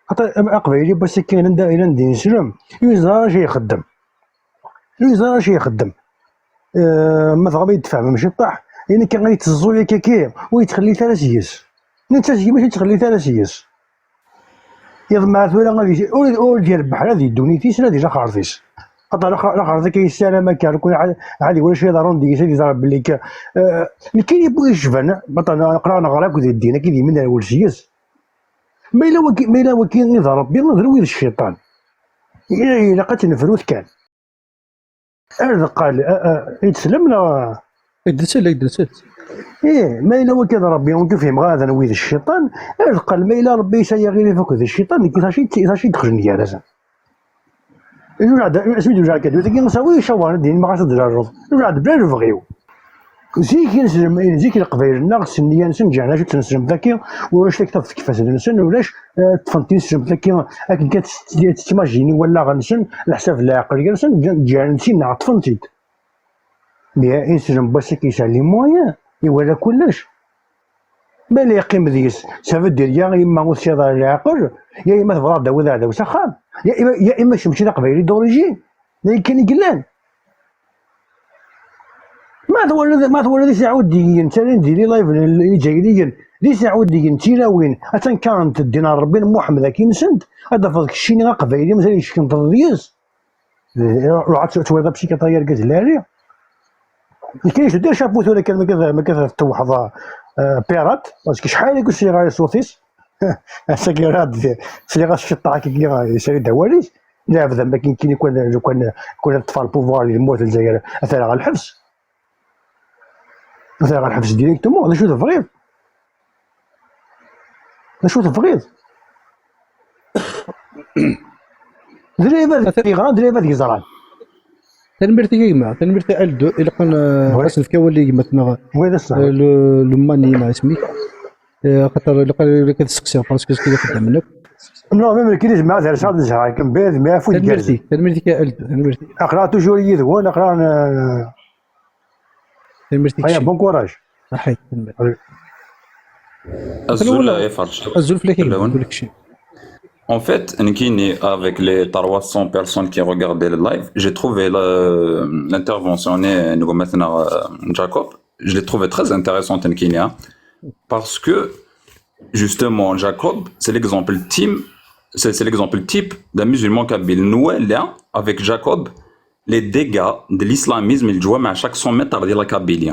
خاطر اقبايلي باسكي انا ندير نسلم يوزا شي يخدم مثلا يدفع ماشي طاح يعني كان غيتزو ياك ويتخلي 3 ياس انت ماشي تخلي 3 ياس يضمع ثورة غادي أول ديال البحر هذه دونيتيس هذه جا خارطيس خاطر الاخر ذاك السلام كان يكون عادي ولا شي ضروري ديك شي يضرب باللي اللي كاين يبغي يشبان مثلا نقرا كود الدين كي من اول شيء ما الا وكاين يضرب بين نضرب الشيطان الا لقيت الفروت كان هذا قال يتسلم لا يدرس ما الا هو كيضرب بهم كيفهم غادا نويد الشيطان قال ما الا ربي يسير يفك الشيطان كيفاش يدخل يا رجع كدو تاكي نساوي شوار الدين ما غاتدير الرض رجع بلا نبغيو زيك نسلم زيك القبائل ناقص النية نسنجعنا شو تنسلم ذاكي واش تكتب كيفاش نسن ولاش تفنتي نسلم ذاكي هاك تيماجيني ولا غنسن الحساب العقل نسن جا نسينا عطفنتيك بيا انسلم باش كيسالي مويا يورا كلش بالي يقيم ديس سافا دير يا اما وسيضا العقل يا اما تبغى داوود هذا وسخان يا اما شمشي قبيلي دوريجين اللي كان يقلان ما تولد لي ساعه ودي انت ندير لايف اللي جاي لي ساعه ودي انت وين حتى كانت الدينار ربي محمد كي نسند هذا فضك الشيني قبيلي مازال يشكن تضيز روح تولد بشي كطير قالت لا كاينش دير شابوت ولا كان ما كتوحظ بيرات باسكو شحال يقول سي غاي صوتيس سكيرات سي غاش الشطا كي يسالي دواليس لا بدا ما كاين يكون الطفال بوفوار يموت الجزائر اثر على الحبس اثر على الحبس ديريكتومون هذا شو تفغيض دريبات كيزران تنمرتي كيما تنمرتي الدو الى كان حسن في كولي كيما تما وين الصح لماني ما اسمي خاطر اللي كتسقسي باسكو كي خدام منك نو ميم كي مع دار شاد زعما كنبيض ما فوت تنمرتي كالدو تنمرتي اقرا توجور يدو انا اقرا تنمرتي هيا بون كوراج صحيت تنمرتي الزول يفرش الزول فلاكي نقول لك شي. En fait, avec les 300 personnes qui regardaient le live, j'ai trouvé l'intervention de Jacob, je l'ai trouvé très intéressante parce que justement Jacob, c'est l'exemple type d'un musulman kabyle. Nous, là, avec Jacob, les dégâts de l'islamisme, il joue à chaque 100 mètres de la Kabylie.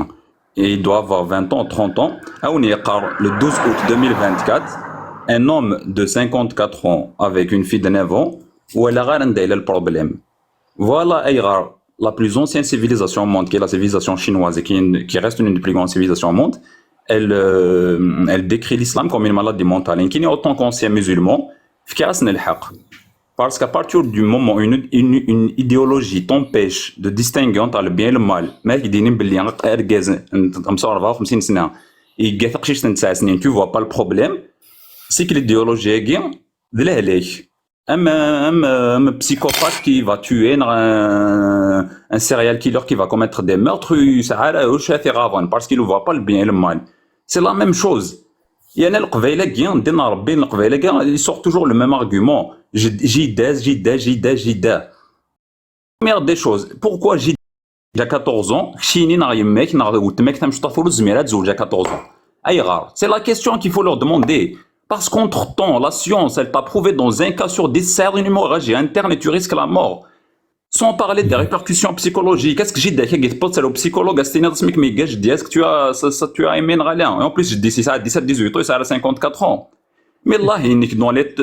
Et il doit avoir 20 ans, 30 ans. Le 12 août 2024, un homme de 54 ans avec une fille de 9 ans, où elle a le problème. Voilà la plus ancienne civilisation au monde, qui est la civilisation chinoise, qui reste une des plus grandes civilisations au monde. Elle décrit l'islam comme une maladie mentale. Il y a autant qu'anciens musulmans, parce qu'à partir du moment où une idéologie t'empêche de distinguer entre le bien et le mal, tu vois pas le problème, c'est que l'idéologie est gain de l'élève. Un psychopathe qui va tuer un serial killer qui va commettre des meurtres, parce qu'il ne voit pas le bien et le mal. C'est la même chose. Il y a il sort toujours le même argument. Jida. Première des choses, pourquoi j'ai 14 ans, c'est la question qu'il faut leur demander. Parce qu'entre-temps, la science, elle t'a prouvé dans un cas sur 10, c'est une hémorragie interne et tu risques la mort. Sans parler des répercussions psychologiques. Qu'est-ce que j'ai dit? C'est le psychologue, est-ce que tu as aimé Nralien? Et en plus, je dis ça à 17, 18 ans et ça a 54 ans. Mais là,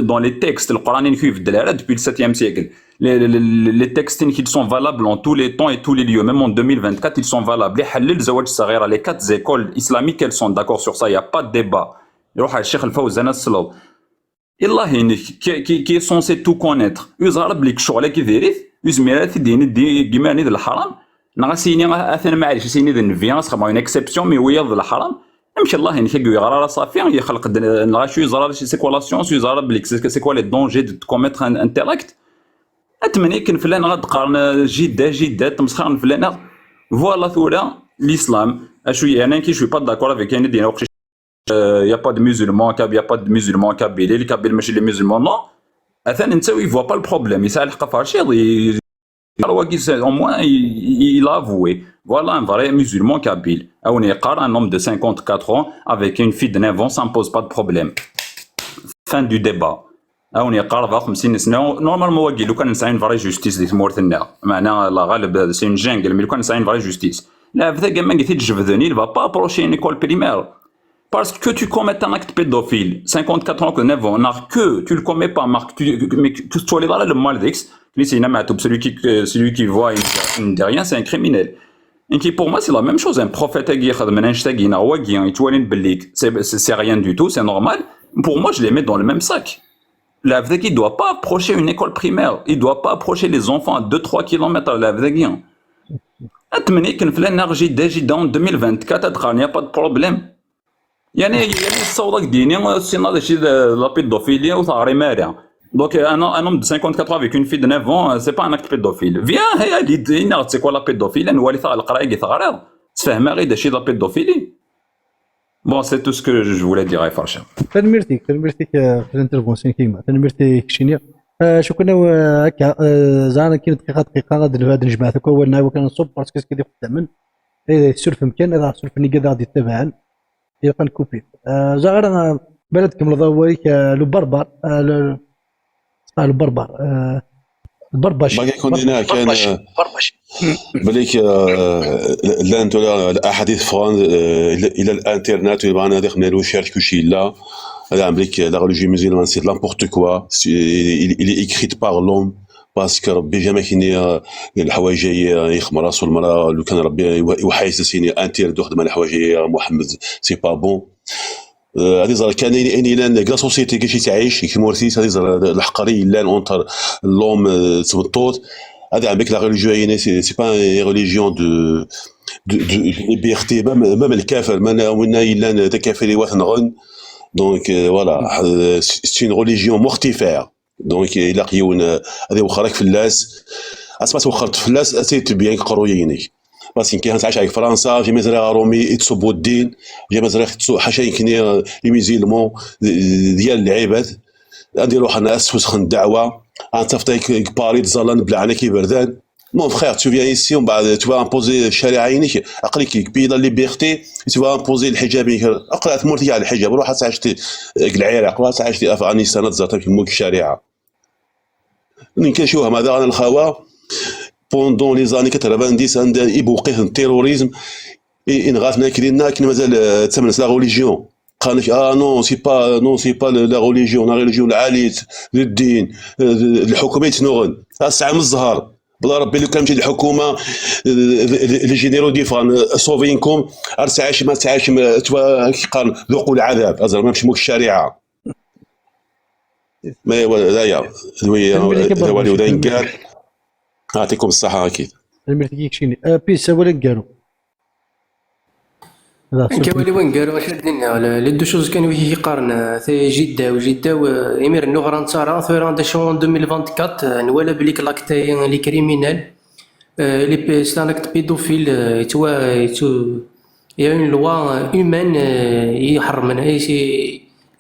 dans les textes, le Coran depuis le 7e siècle, les textes qui sont valables en tous les temps et tous les lieux, même en 2024, ils sont valables. Les 4 écoles islamiques, elles sont d'accord sur ça, il n'y a pas de débat. يروح على الشيخ الفوزان السلو الله يهنيك كي سونسي تو كونيتر يزرب لك شغله كيفيريت يزميرات دي كيماني د الحرام نغسيني اثنا معليش سيني د النفيانس خما اون اكسبسيون مي ويا د الحرام يمشي الله يهنيك يغرا صافي يخلق نغاشو يزرب سي كوا لا سيونس يزرب لك سي كوا لي دونجي دو كوميتر ان انتيليكت اتمنى كن فلان غتقارن جده تمسخر فلان فوالا ثورا الاسلام اشوي انا كي شوي با داكور افيك يعني دينا il n'y a pas de musulmans, il n'y a pas de musulmans kabyles, les kabyles, mais les musulmans, non. Il ne voit pas le problème. Au moins, il a avoué. Voilà un vrai musulman kabyle. Un homme de 54 ans avec une fille de 9 ans, ça ne pose pas de problème. Fin du débat. اوني قاربه 50 سنه نورمالمون واقي لو كان نسعى فري جوستيس ديك مورثنا معنا لا غالب سي اون جانجل مي لو كان نسعى فري جوستيس لا بدا كاع ما قلت تجبدني با با بروشي une école primaire parce que tu commets un acte pédophile 54 ans que 9 ans n'a que tu le commets pas Marc mais que tu es là le maldex c'est celui qui voit une derrière c'est un criminel et qui pour moi c'est la même chose un prophète qui خدم من انشتاقينا واقي يتولين بالليك c'est rien du tout c'est normal pour moi je les mets dans le même sac. L'Avdaki ne doit pas approcher une école primaire, il ne doit pas approcher les enfants à 2-3 km à l'Avdaki. Atmeni qu'un flaneur j'ai dans 2024, il n'y a pas de problème. Il y a des sauts qui disent c'est la pédophilie ou ça arrive. Donc un homme de 54 ans avec une fille de 9 ans, c'est pas un acte pédophile. Viens, c'est quoi la pédophilie? On va aller faire le travail qui s'arrête. C'est un mari de chez la pédophilie. Bon, c'est tout ce que je voulais dire à Farcha. تنمرتك في الانترفونسيون كيما تنمرتك شنيا شو كنا هكا زعما كاين دقيقه غادي نجمع ثوك هو كان نصب باسكو كيدير قدام اذا السلف مكان اذا السلف كذا غادي تبعا يبقى نكوبي زعما بلدكم لضويك لو بربر البربر البربش باقي كنا كان بليك لان الاحاديث فران الى الانترنت ويبغى ناخذ نالو شارك كلشي لا هذا عملك لا ريليجيون مسلمان سي لامبورت كوا il est écrit par l'homme باسكو ربي جا ما كاين الحوايج يخمر راسو المراه لو كان ربي يوحيس سيني انتر تخدم الحوايج محمد سي با بون هذه زرا كان لان كلا سوسيتي كيفاش تعيش كيمورثيس هذه زرا الحقري لان اونتر لوم تبطوط هذا عندك لا ريليجيون سي با ريليجيون دو ليبرتي مام الكافر ما ونا الا تكافري وثنغن دونك فوالا سي اون ريليجيون مورتيفير دونك الا قيون هذه وخرك فلاس اسمات وخرت فلاس اسيت بيان قروييني باسكو كاين تعيش على فرنسا في مزرعه رومي يتصبوا الدين في مزرعه حاشا يمكن لي ميزيلمون ديال العباد نديرو حنا اسسخن الدعوه انتفتيك باريد زلان بلا عنا كي بردان مون فخير تو فيان ايسي ومن بعد تو امبوزي الشريعه عينيك عقلك بي لا ليبرتي تو امبوزي الحجاب اقرا تمرتي على الحجاب روح تعيشتي العراق روح تعيشتي افغانستان تزرتي في ملك الشريعه نكشوها هذا انا الخوا بوندون لي زاني 90 عند يبوقيه التيروريزم غاتنا كلينا كنا مازال تسمى لا ريليجيون قال لك نو سي با لا ريليجيون العاليت للدين الحكومه يتنوغن الساعه من الزهر بلا ربي لو كان مشي الحكومه لي جينيرو ديفان صوفينكم ارتعاش ما تعاش قال ذوقوا العذاب ازر ما مشي الشريعه ما هذايا هو اللي قال يعطيكم الصحة أكيد. المرتكيك شيني بيس ولا قالوا. كيولي وين قالوا واش دينا لي دو شوز كانوا يقارن في جدة وإمير النغران ترى ثوران داشون 2024 نوالا بليك لاكتي لي كريمينال لي سلانكت بيدوفيل يا اون لوا هيومان يحرم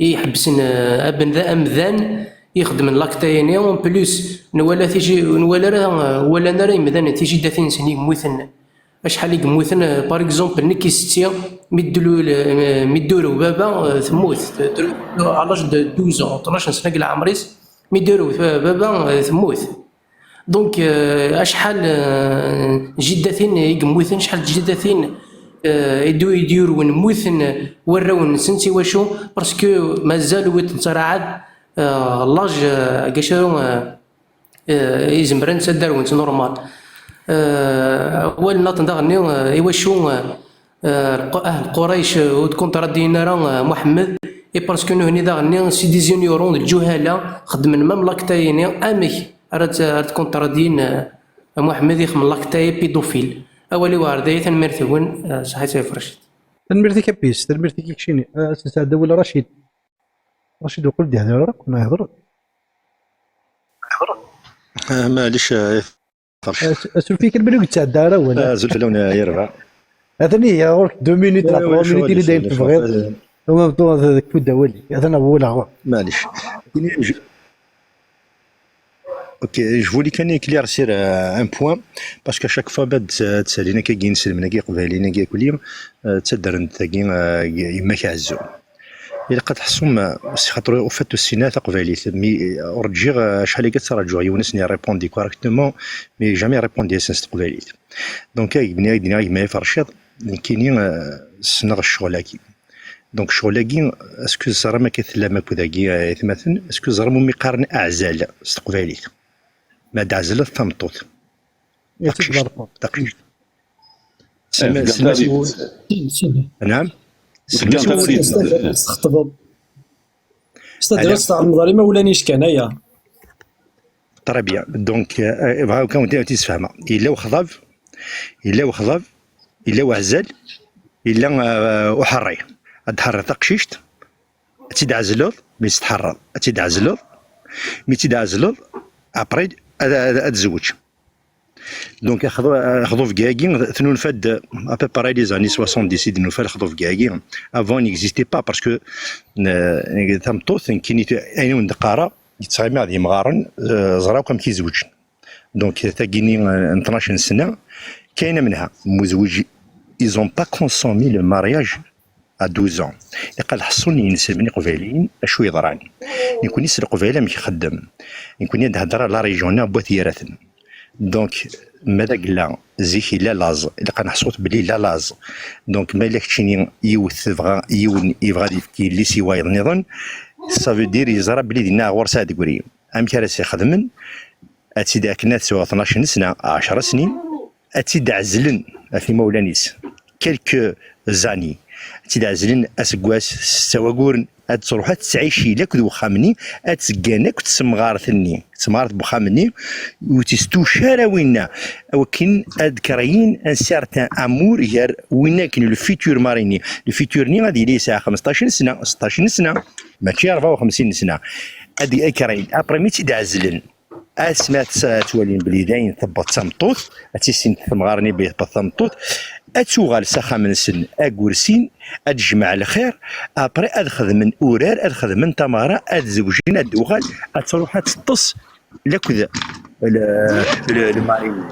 يحبس ابن ذا امذان يخدم لاكتايني اون بلوس نوالا تيجي ولا نرا يمذان تيجي داثين سني موثن شحال يموثن باغ اكزومبل نيكي ستيا ميدورو بابا ثموت على لاج 12 12 سنه كاع عمريس ميدورو بابا ثموت دونك شحال جداثين يموثن شحال جداثين يديروا نموثن وراون سنتي واشو باسكو مازالوا تنصرعاد لاج كاشارو يزمرن تدارون نورمال اول ناط ندغنيو ايواشو قريش وكونترا دينا راه محمد اي باسكو هني داغني سي دي زونيورون الجهاله خدمن مام لاكتايني امي راه كونترا دين محمد يخدم لاكتاي بيدوفيل اولي واردي تنمرتون صحيت فرشت تنمرتي كبيس تنمرتي كيكشيني سعد ولا رشيد وقول دي هذا راك ما يهضر معليش اسول فيك البلوك تاع الدار ولا زلفلون يربع هذني هي غير 2 مينوت لا 3 مينوت اللي داير تبغي وما بطو هذاك الدولي هذا هو لا معليش Ok, je voulais éclaircir un point parce qu'à chaque fois bad تسالينا كاين سلمنا كي قبالينا كي كل يوم تدرن تاكين يما كعزو إلا قد حسهم خاطر وفات السنة تقباليت مي رجع شحال كتراجعوا يونس ني ريبوندي كوريكتومون مي جامي ريبوندي سنس تقباليت دونك بني ما يفرشط كاينين سنغ الشغلاكي دونك شغلاكي اسكو زرا ما كيثلا ما كذاكي مثلا اسكو زرا مو مقارن اعزال استقباليت ما دعزل الثمطوط دقيق نعم استخطب استدرس تاع المظالمه ولا نيش كان يا طري بيان دونك بغاو كون تيسفهمها الا وخضاف الا وخضاف الا وعزل الا وحري تحرر تقشيشت تيدعزلو مي تتحرر تيدعزلو مي تيدعزلو ابري اتزوج دونك خذوا في كاكي ثنون فاد ابي باراي لي زاني 70 ديسيد نو خذوا في كاكي افون نيكزيستي با باسكو ثمطوث كاين اين دقاره يتسامع دي مغارن زراو كم كيزوج دونك تاكيني 12 سنه كاينه منها مزوج ايزون با كونسومي لو مارياج ا 12 ans يقال حصوني ينسمني قبالين اشو يضراني يكون يسرق قباله مش يخدم يكون يهضر لا ريجيون بوثيراتن دونك ماذا قلنا زيك لا لاز الا كنحصوت بلي لا لاز دونك مالك تشيني يوث بغا يون يبغى يفكي لي سوايض نظن صافي دير يزرا بلي دينا غورسا دكوري ام كارس يخدمن اتسيد كنا سوا 12 سنه 10 سنين اتسيد عزلن في مولانيس كلكو زاني اتسيد عزلن اسكواس سواغورن تروح تعيشي لك ذو خامني اتسكانك وتسمغارثني تسمغارث بخامني وتستوشارا وينا وكن اذكرين ان سارتان امور يار وينا كاين لو فيتور ماريني لو فيتور ني غادي لي ساعه 15 سنه 16 سنه ماشي 54 سنه هادي اكرين ابري مي تدعزلن اسمات تولين بلي داين ثبط تمطوط اتيسين تمغارني به بالثمطوط اتوغال ساخا من سن اكورسين اتجمع الخير ابري ادخذ من اورار ادخذ من تماره اتزوجين ادوغال اتروح تطص لكذا المارين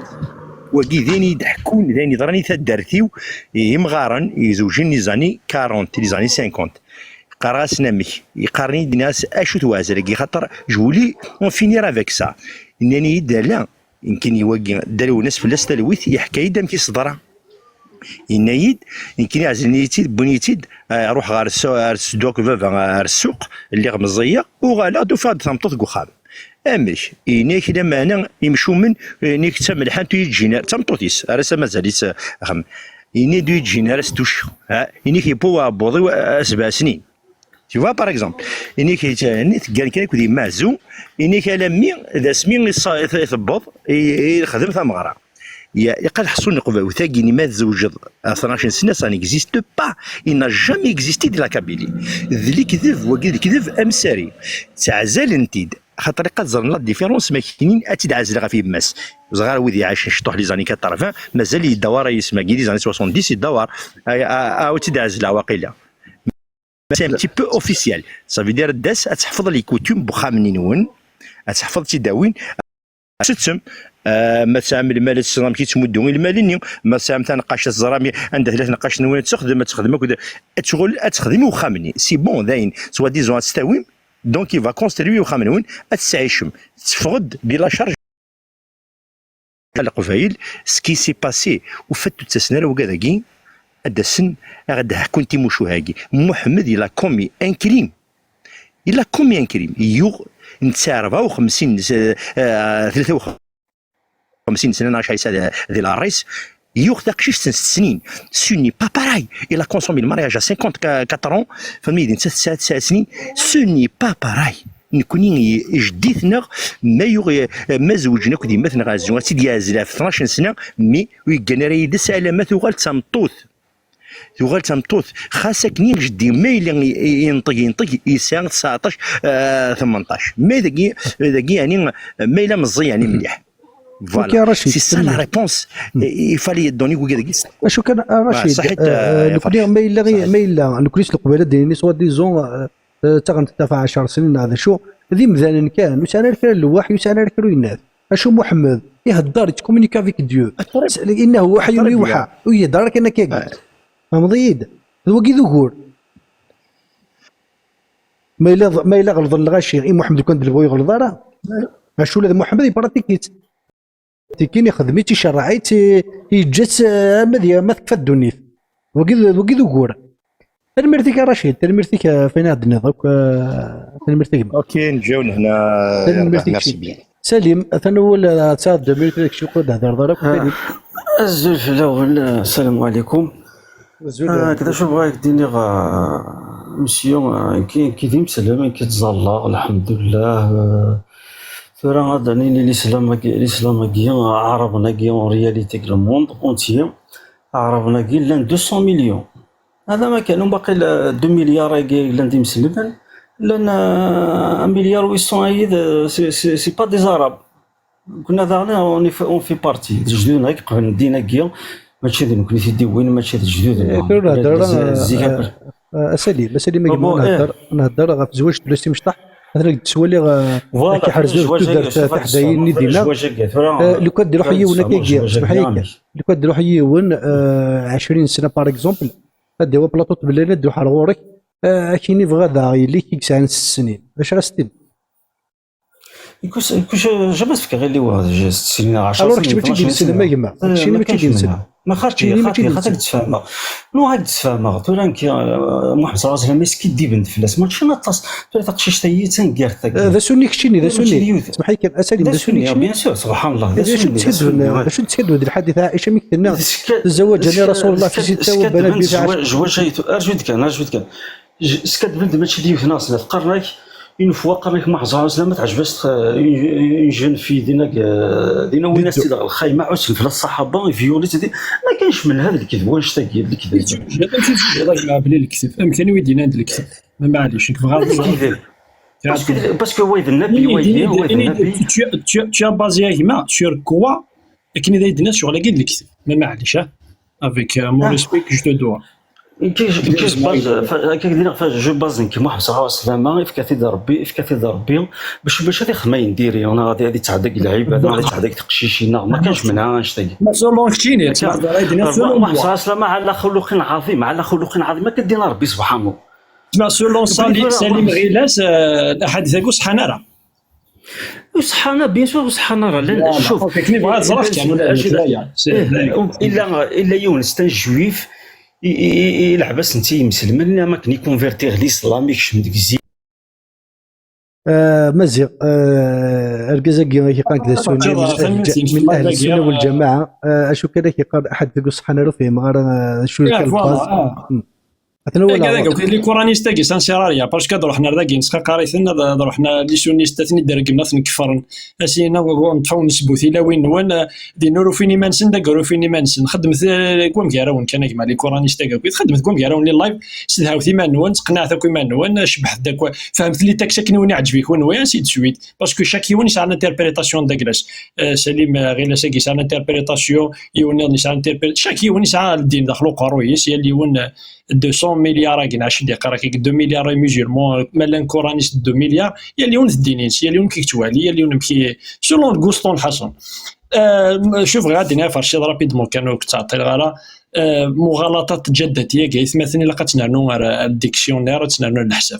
وكي ذيني يضحكون ذيني ضراني تدرتيو يمغارن يزوجين لي زاني 40 لي زاني 50 قراسنا مك يقارني الناس اشو توازر خاطر جولي اون فينير افيك سا انني يدالا يمكن يوقي داروا ناس في الاستلويث يحكي يدام كي صدرها ينايد يمكن يعزلني يتيد بنيتيد روح غار السوق غار السوق اللي غمزيه وغالا دو فاد ثمطط قخام امش ينيك لما انا يمشوا من نيك تملحان تيجينا تمطوتيس راه مازاليس خم يني دو يجينا راستوش ينيك يبوا بوضي 7 سنين Tu vois par exemple, إنك تقال كذا كذي معزو إنك لمي إذا سمين يثبط يخدم ثمغرة يقال حصون قبل وثاقيني ما تزوج 12 سنة ça n'existe pas il n'a jamais existé de la Kabylie ذلي كذب وقيل كذب أمساري تعزل انتيد خاطر قد زرنا ديفيرونس ما كاينين اتدعزل غا في ماس صغار وذي عايش شطوح لي زاني 80 مازال يدور يسمى كي لي زاني 70 يدور او تدعزل واقيلا سي ان تي بو اوفيسيال صافي دير داس تحفظ لي كوتوم بخامنين نون تحفظ تداوين ستم ما تعمل مال السلام كي تمدون المالين ما سام تنقاش الزرامي عندها 3 نقاش نون تخدم كذا تشغل تخدمي وخامني سي بون داين سوا ديزون تستاوي دونك يفا كونستروي وخامنون تسعيشم تفقد بلا شارج القفايل سكي سي باسي وفتو تسنر وكذاكي السن غدا كنتي مشو هاكي محمد إلا كومي ان كريم إلا كومي ان كريم نتا 54 53 سنه 10 سنه ديال الرئيس تقشيش 6 سنين سوني با باراي إلا كونسومي المارياج 54 فميدين 9 سنين سوني با باراي نكوني جديتنا ما زوجنا كدي مثلا غازو سيدي يازلا في 12 سنه مي ويقنا ريدس علامات وغال تمطوث وغال تمطوث خاصك نين جدي ما ينطق يسان 19 18 ما داكي يعني ما الا مزي يعني مليح فوالا سي سا لا ريبونس يفالي دوني كوكا شو كان رشيد نكون ما الا نكونيش القبيله ديالي سوا ديزون تغنتدفع 10 سنين هذا شو ذي مثلا كان وسانا الكرا الوحي وسانا الكرا الناس اشو محمد يهضر تكومونيكا فيك ديو انه وحي يوحى ويهضر كانك كاع فهمضيد هو كي ذكور ما الا غلط الغاشي اي محمد كان دلبو يغلط راه شو هذا محمد يبراتيكيت تيكين يخدم تيشرعي يجات ما تكفى الدنيا وكيد وكور تنمرتك يا رشيد تنمرتك فين هاد النظام تنمرتك اوكي نجيو هنا تنمرتك سليم ثاني تاع دميرتك شي قد هضر ضرب الزول في الاول السلام عليكم كذا شو بغاك ديني مسيو كي مسلم كيتزلق الحمد لله ترى غادني الاسلام كي عربنا كي رياليتي لو موند اونتيي عربنا كي لان 200 مليون هذا ما كانوا باقي 2 مليار كي لاندي مسلمين لان 1 مليار و 800 عيد سي با دي زاراب كنا داغنا اون في بارتي جدودنا قبل مدينه كيا ماشي ذي كنا في ديوين ماشي جدود سليم نهضر غا في زواج بلاصتي مشطح مثلا تسولي كيحرزوا تدار حدايا ندينا لو كان ديروا حيونا كيكيا سمح لي لو كان ديروا حيون 20 سنه باغ اكزومبل غاديو بلاطو تبلينا ديروا حال غورك كايني بغا اللي كيكسع 6 سنين باش راه 60 كوش جابت فيك غير اللي هو 6 سنين 10 سنين ما تيجي نسلم ما يما شي ما تيجي نسلم ما خاطر تفهم نو هاد تفهم توران كي محمد صلى الله عليه وسلم مسكين دي بنت فلاس ما تشنا تص تورا تقشيش تاي تنكارت هذا سني كشيني هذا سني اسمح لي كان اسالي هذا سني بيان سور سبحان الله هذا سني شنو تسدوا هذه الحديث عائشه مكتنا تزوج رسول الله في 6 وبنات بيت زواج ارجوت كان سكات بنت ماشي ديال في ناس قرناك اون فوا قرناك محمد صلى الله عليه وسلم ما تعجبش اون جون في دينا وين سيدي الخيمه عوس في الصحابه فيوليت ما كانش من هذا الكذب واش تاكي الكذب هذا بلي الكذب امكن ويدينا عند الكذب ما معليش غادي باسكو وايد النبي وايد النبي tu as basé Agma sur quoi et qui n'est pas sur la guide الكذب ما معليش avec mon respect que je te dois جو باز كي محمد صلى الله عليه وسلم في كثير ربي باش هذه خما ينديري انا غادي تعدق العباد غادي تعدق تقشيشينا ما كانش منها اش تاي سولون كتيني محمد صلى الله عليه وسلم على خلق عظيم ما كدينا ربي سبحانه تسمع سولون سليم غيلاس الاحاديث تاعو صحانا راه وصحانا بيان سور وصحانا راه شوف كيف بغات زرافت الا يونس تاع جويف يلعبس انت مسلم ما كان يكونفيرتيغ الاسلام يكشم ديك الزين مزيغ الكزاكي كيقال كذا سني من اهل السنه والجماعه اشو كذا كيقال احد يقول سبحان الله فيه ما شويه كان الباز كذا لي كورانيستا كي سانسيراريا باسكو روحنا داكي نسخه قاريثنا روحنا لي سونيستا ثني دركنا نكفرن اسينا نطفاو نسبوت الى وين دي نورو فيني مانسن داكرو فيني مانسن خدمت كوم كيراون كان مع لي كورانيستا كي خدمت كوم كيراون لي لايف سدهاو ثمان نوان تقنعت كوم نوان شبحت داك فهمت لي تاك شاك نوني عجبك وين سيت سويت باسكو شاك يون يسعى انتربريتاسيون داكلاس سليم غير ساكي يسعى انتربريتاسيون يون يسعى انتربريت شاك يون يسعى الدين داخلو قرويس يلي ون 200 مليار كي نعرفش دي قرا كي 2 مليار مسلمون مالان كورانيست 2 مليار يلي ون الدينيس يلي ون كيكتوالي يلي ون كي سولون غوستون حسن شوف غادي نافر شي رابيدمون كانوا تعطي غالا مغالطات جدتيه كايث مثلا الا قتنعنو الديكسيونير تنعنو الحساب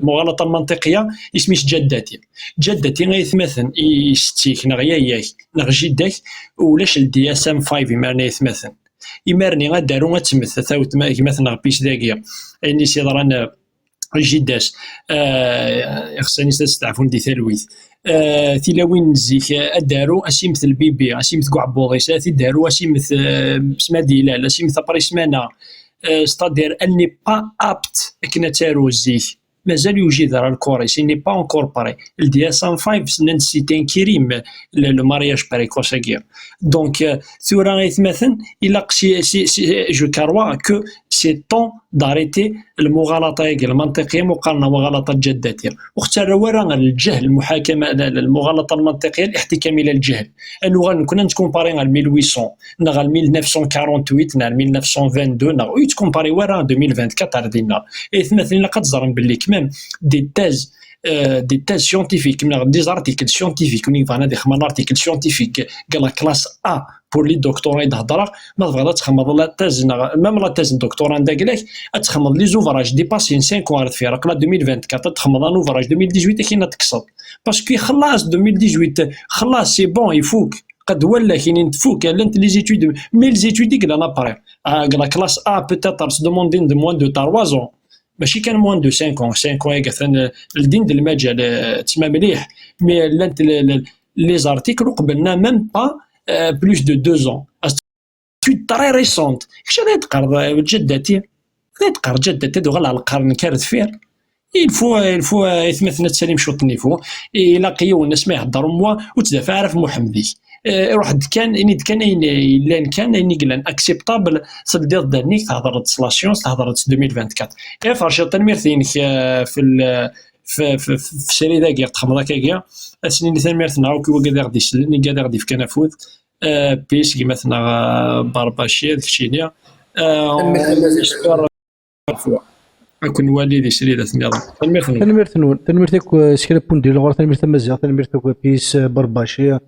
مغالطه المنطقيه اسميش جدتي غايث مثلا يستيك نغياياك نغجدك ولاش الدي اس ام 5 يمرني مثلا يمرني غادارو غتمث ثاوت مثلا بيش داكيا اني سي ضران جداس خصني تستعفون دي ثلويث تلاوين زيك ادارو اسيمث البيبي اسيمث كاع بوغيسات دارو اسيمث اسما ديلال اسيمث بريسمانا ستادير اني با ابت كنا تارو زيك مازال يوجد راه الكوري سيني با اونكور باري الدي اس ام 5 سنن سيتين كريم لو مارياج بريكوس كير دونك ثورا غيث مثلا الا سي جو كاروا كو سي طون داريتي المغالطه المنطقيه مقارنه مغالطه جدتي واختار ورا الجهل المحاكمه المغالطه المنطقيه الاحتكام الى الجهل انه كنا نتكومباري على 1800 نغ 1948 نغ 1922 نغ يتكومباري ورا 2024 دينا مثلا قد زرن باللي كمان دي تاز سcientifiques من دي زارتيكل سcientifiques وني فانا دي خمان ارتيكل سcientifique قال كلاس ا بور لي دكتوراه يهضر ما تبغى تخمض لا تاز ميم لا تاز دكتوراه داكلاك تخمض لي زوفراج ديباسين 5 وارد في رقلا 2024 تخمض ان اوفراج 2018 كاين تقصد باسكو خلاص 2018 خلاص سي بون يفوك قد ولا كاينين تفوك لانت لي زيتود مي لي زيتود كلا لابري لا كلاس ا بوتيتر سدوموندين دو موان دو 3 زون ماشي كان موان دو 5 مثلا الدين ديال المجال تسمى مليح مي لانت لي زارتيكل قبلنا ميم با بلوس دو 2 زون تري ريسونت كش غادي تقرا جداتي دوغ على القرن كارث فير الفو يثمثنا تسليم شوط نيفو يلاقيو الناس ما يهضروا موا وتدافع عارف محمدي روح كان اين كان قلان اكسبتابل سدير دانيك تهضر سلاسيون تهضر 2024 فرشا تنميرتينك في السيري داكيا تخمضا كاكيا السنين تنميرتنا وكي قادر غادي يسلني قادر غادي في كنافوذ بيس كيما مثلا بارباشي داكشي اكون والدي سريده تنميرتك سكريبون ديال الغرة تنميرت مزيان تنميرتك بيس برباشي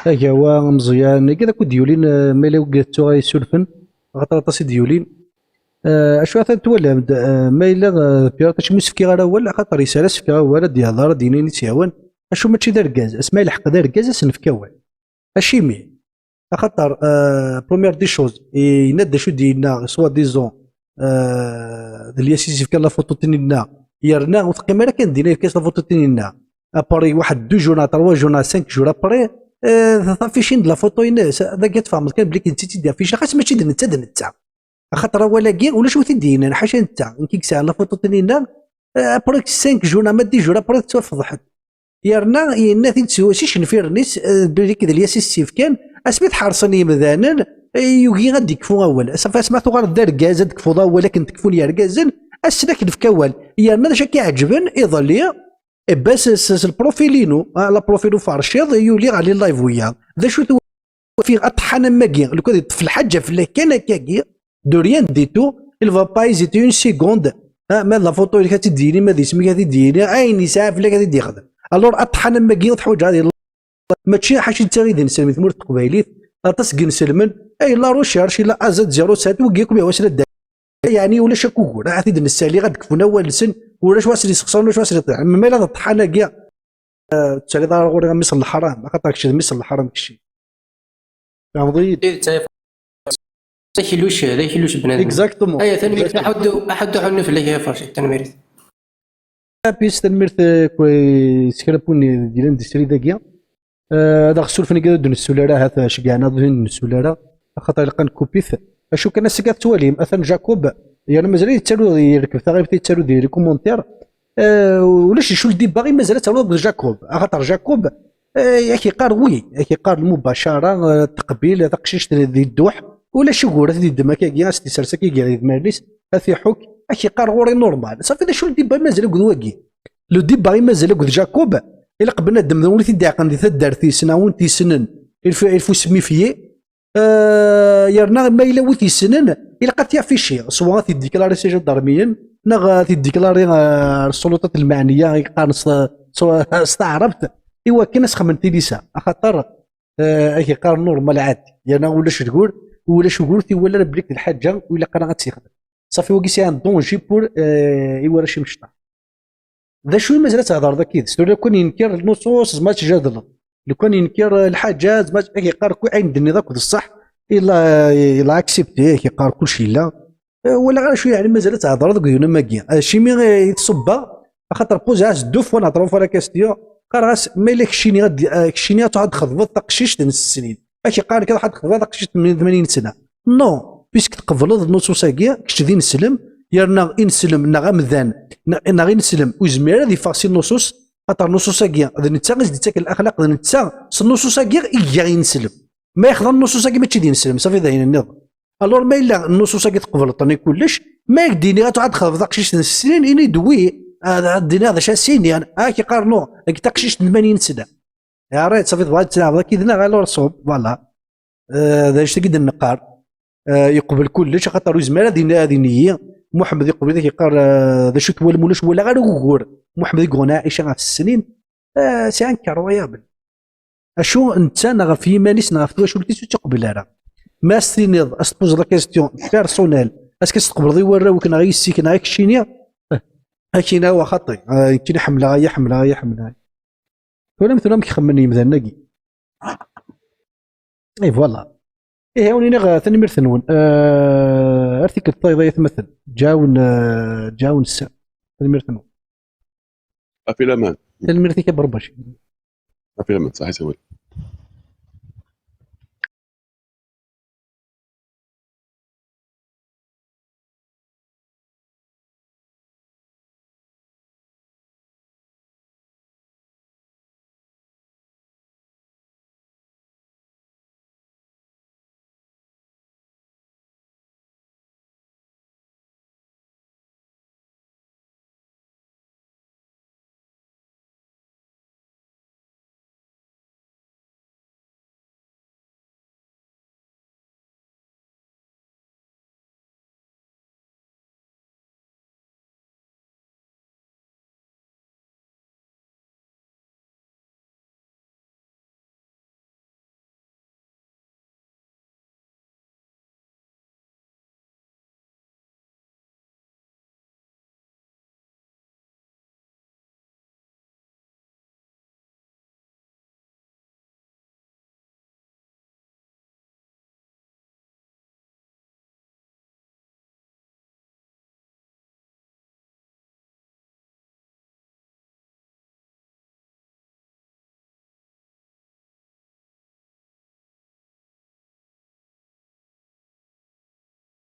هو مزيان كذا كو ديولين ميلاو قاتو غيسولفن غطرطاسي ديولين اشوا تولى مايلا بيرتاش مسفكي غير اول خاطر رساله سفكي اول ديال دار دينين تيهون اشو ماشي دار كاز اسماء الحق دار كاز سنفكي اول اشي مي خاطر بروميير دي شوز يناد شو دينا سوا ديزون الياسيس في لا فوتو تنينا يرنا وتقيما راه كان دينا كاس لا فوتو تنينا اباري واحد 2 جونا 3 جونا 5 جور اباري فيشين لا فوتو الناس هذا كتفهم كان بلي كنتي تدير فيش خاص ماشي نتا خاطر ولا كي ولا شو تدينا حاشا نتا كيك ساعه لا فوتو تنينا اباري 5 جونا ما 10 جور اباري تفضحت يرنا ينا تيتسواسيش نفيرنيس بلي كذا الياسيس سيف كان اسميت حرصني مذانا يوغي غادي يكفو اول صافي سمعتو غير دار كازا تكفو ولا كنت تكفون يا ركازن اسلاك نفكاول يا ما شا كيعجبن يظل باس البروفيلينو لا بروفيلو فارشيض يولي على اللايف ويا ذا شو في اطحن ماكي لو كان في الحاجه في كان كاكي دو ريان ديتو il va pas hésiter une seconde ما لا فوتو اللي كتديني ما اسمي كتديني عيني ساعه في اللي كتدي خدم الور اطحن ماكي تحوج هذه ماشي حاجه انت غير نسلم ثمور تقبايليت تسقن سلمن اي لا روشيرش لا ازد 07 وكيكم يا واسل يعني ولا شكوكو راه عاد نسالي غاد كفونا اول سن ولا شو واسل يسخسر ولا شو واسل اما ما لا طحنا كاع تسالي دار غوري مصر الحرام خاطر كشي مصر الحرام كشي فهمتي لا كيلوش بنادم اكزاكتومون اي ثاني احد عنف ليه فرشي تنميرت بيس تنميرت سكرابوني ديال الاندستري داكيا هذا خصو فين كذا دون السولاره هذا شكانا دون السولاره خاطر لقى كوبيث اشو كان سكات توالي مثلا جاكوب يعني مازال يتسالو يركب ثغيب يتسالو دير كومونتير ولاش شو الدي باغي مازال تسالو جاكوب خاطر جاكوب ياكي قار وي ياكي قار المباشره التقبيل تقشيش ذي الدوح ولا شو غورا ذي الدم كي استي سرسكي كي مارليس اثي حك اكي قار غوري نورمال صافي شو الدي باغي مازال كواكي لو دي باغي مازال جاكوب إلا قبلنا الدم ذا وليتي داقن دي تدار تيسنا وانتي سنن الفو سمي فيه يرنا ما إلا ويتي سنن إلا قد يعفيشي سواء تيديكلاري سجل ضرميا نغ تيديكلاري السلطات المعنية يقارن استعربت إوا كان سخمن تيليسا خاطر أكي قارن نورمال عادي يعني ولاش تقول ولاش تقول ولا بليك الحاجة ولا قرا غتسيخدم صافي هو كيسي ان دونجي بور إوا راه شي مشطح ذا شو مازال تهضر ذا كيدس لو كان ينكر النصوص ما تجادل لو كان ينكر الحاجات ما كيقار كل عين دني ذاك الصح الا اكسبتي كيقار كل شيء لا ولا غير شويه يعني مازال تهضر ذاك يونا ماكيا شي مي يتصبى خاطر بوزاس دو فوا نهضروا في لا كاستيون قراس ما لك شيني غادي كشيني تعاد خضبه تقشيش تنس السنين قال كذا واحد خضبه تقشيش 80 سنه نو بيسك تقبل النصوص كيا كش ذي نسلم يرنا انسلم نغمذان غير نسلم وزمير هذه فاصل النصوص خاطر النصوص كيا هذا نتساغز ديتاك الاخلاق هذا نتسا النصوص كيا يجي نسلم ما ياخذ النصوص كيا ماشي دين نسلم صافي ذا هنا النظام الور ما الا النصوص كي تقبل طني كلش ما يديني غتعاد خاف داكشي السنين اني دوي هذا الدين هذا شاسين يعني كيقارنوا كي تقشيش 80 سنه يا ريت صافي بغيت تلعب كيدنا غير الرسوب فوالا هذا اش تقدر النقار يقبل كلش خاطر زمير هذه نيه محمد يقبل ذاك يقال ذا شو تولى مولاش ولا غير غور محمد يقول عائشه في السنين سي انكرويابل اشو انت نغا في مانيس نغا في واش وليتي تقبل راه ما ستينيض استبوز لا كيستيون بيرسونيل اسكو تقبل يورا وكنا غير السي كنا غير كشينيا هاكينا هو خطي كاين حمله غيا حمله غيا حمله ولا مثلا كيخمن يمدان ناكي اي فوالا ايه هاوني ثاني مرثنون ارتيك الطيب يتمثل جاون السام ثاني مرثنون في الامان ثاني مرثي كبربش في الامان صحيح سوي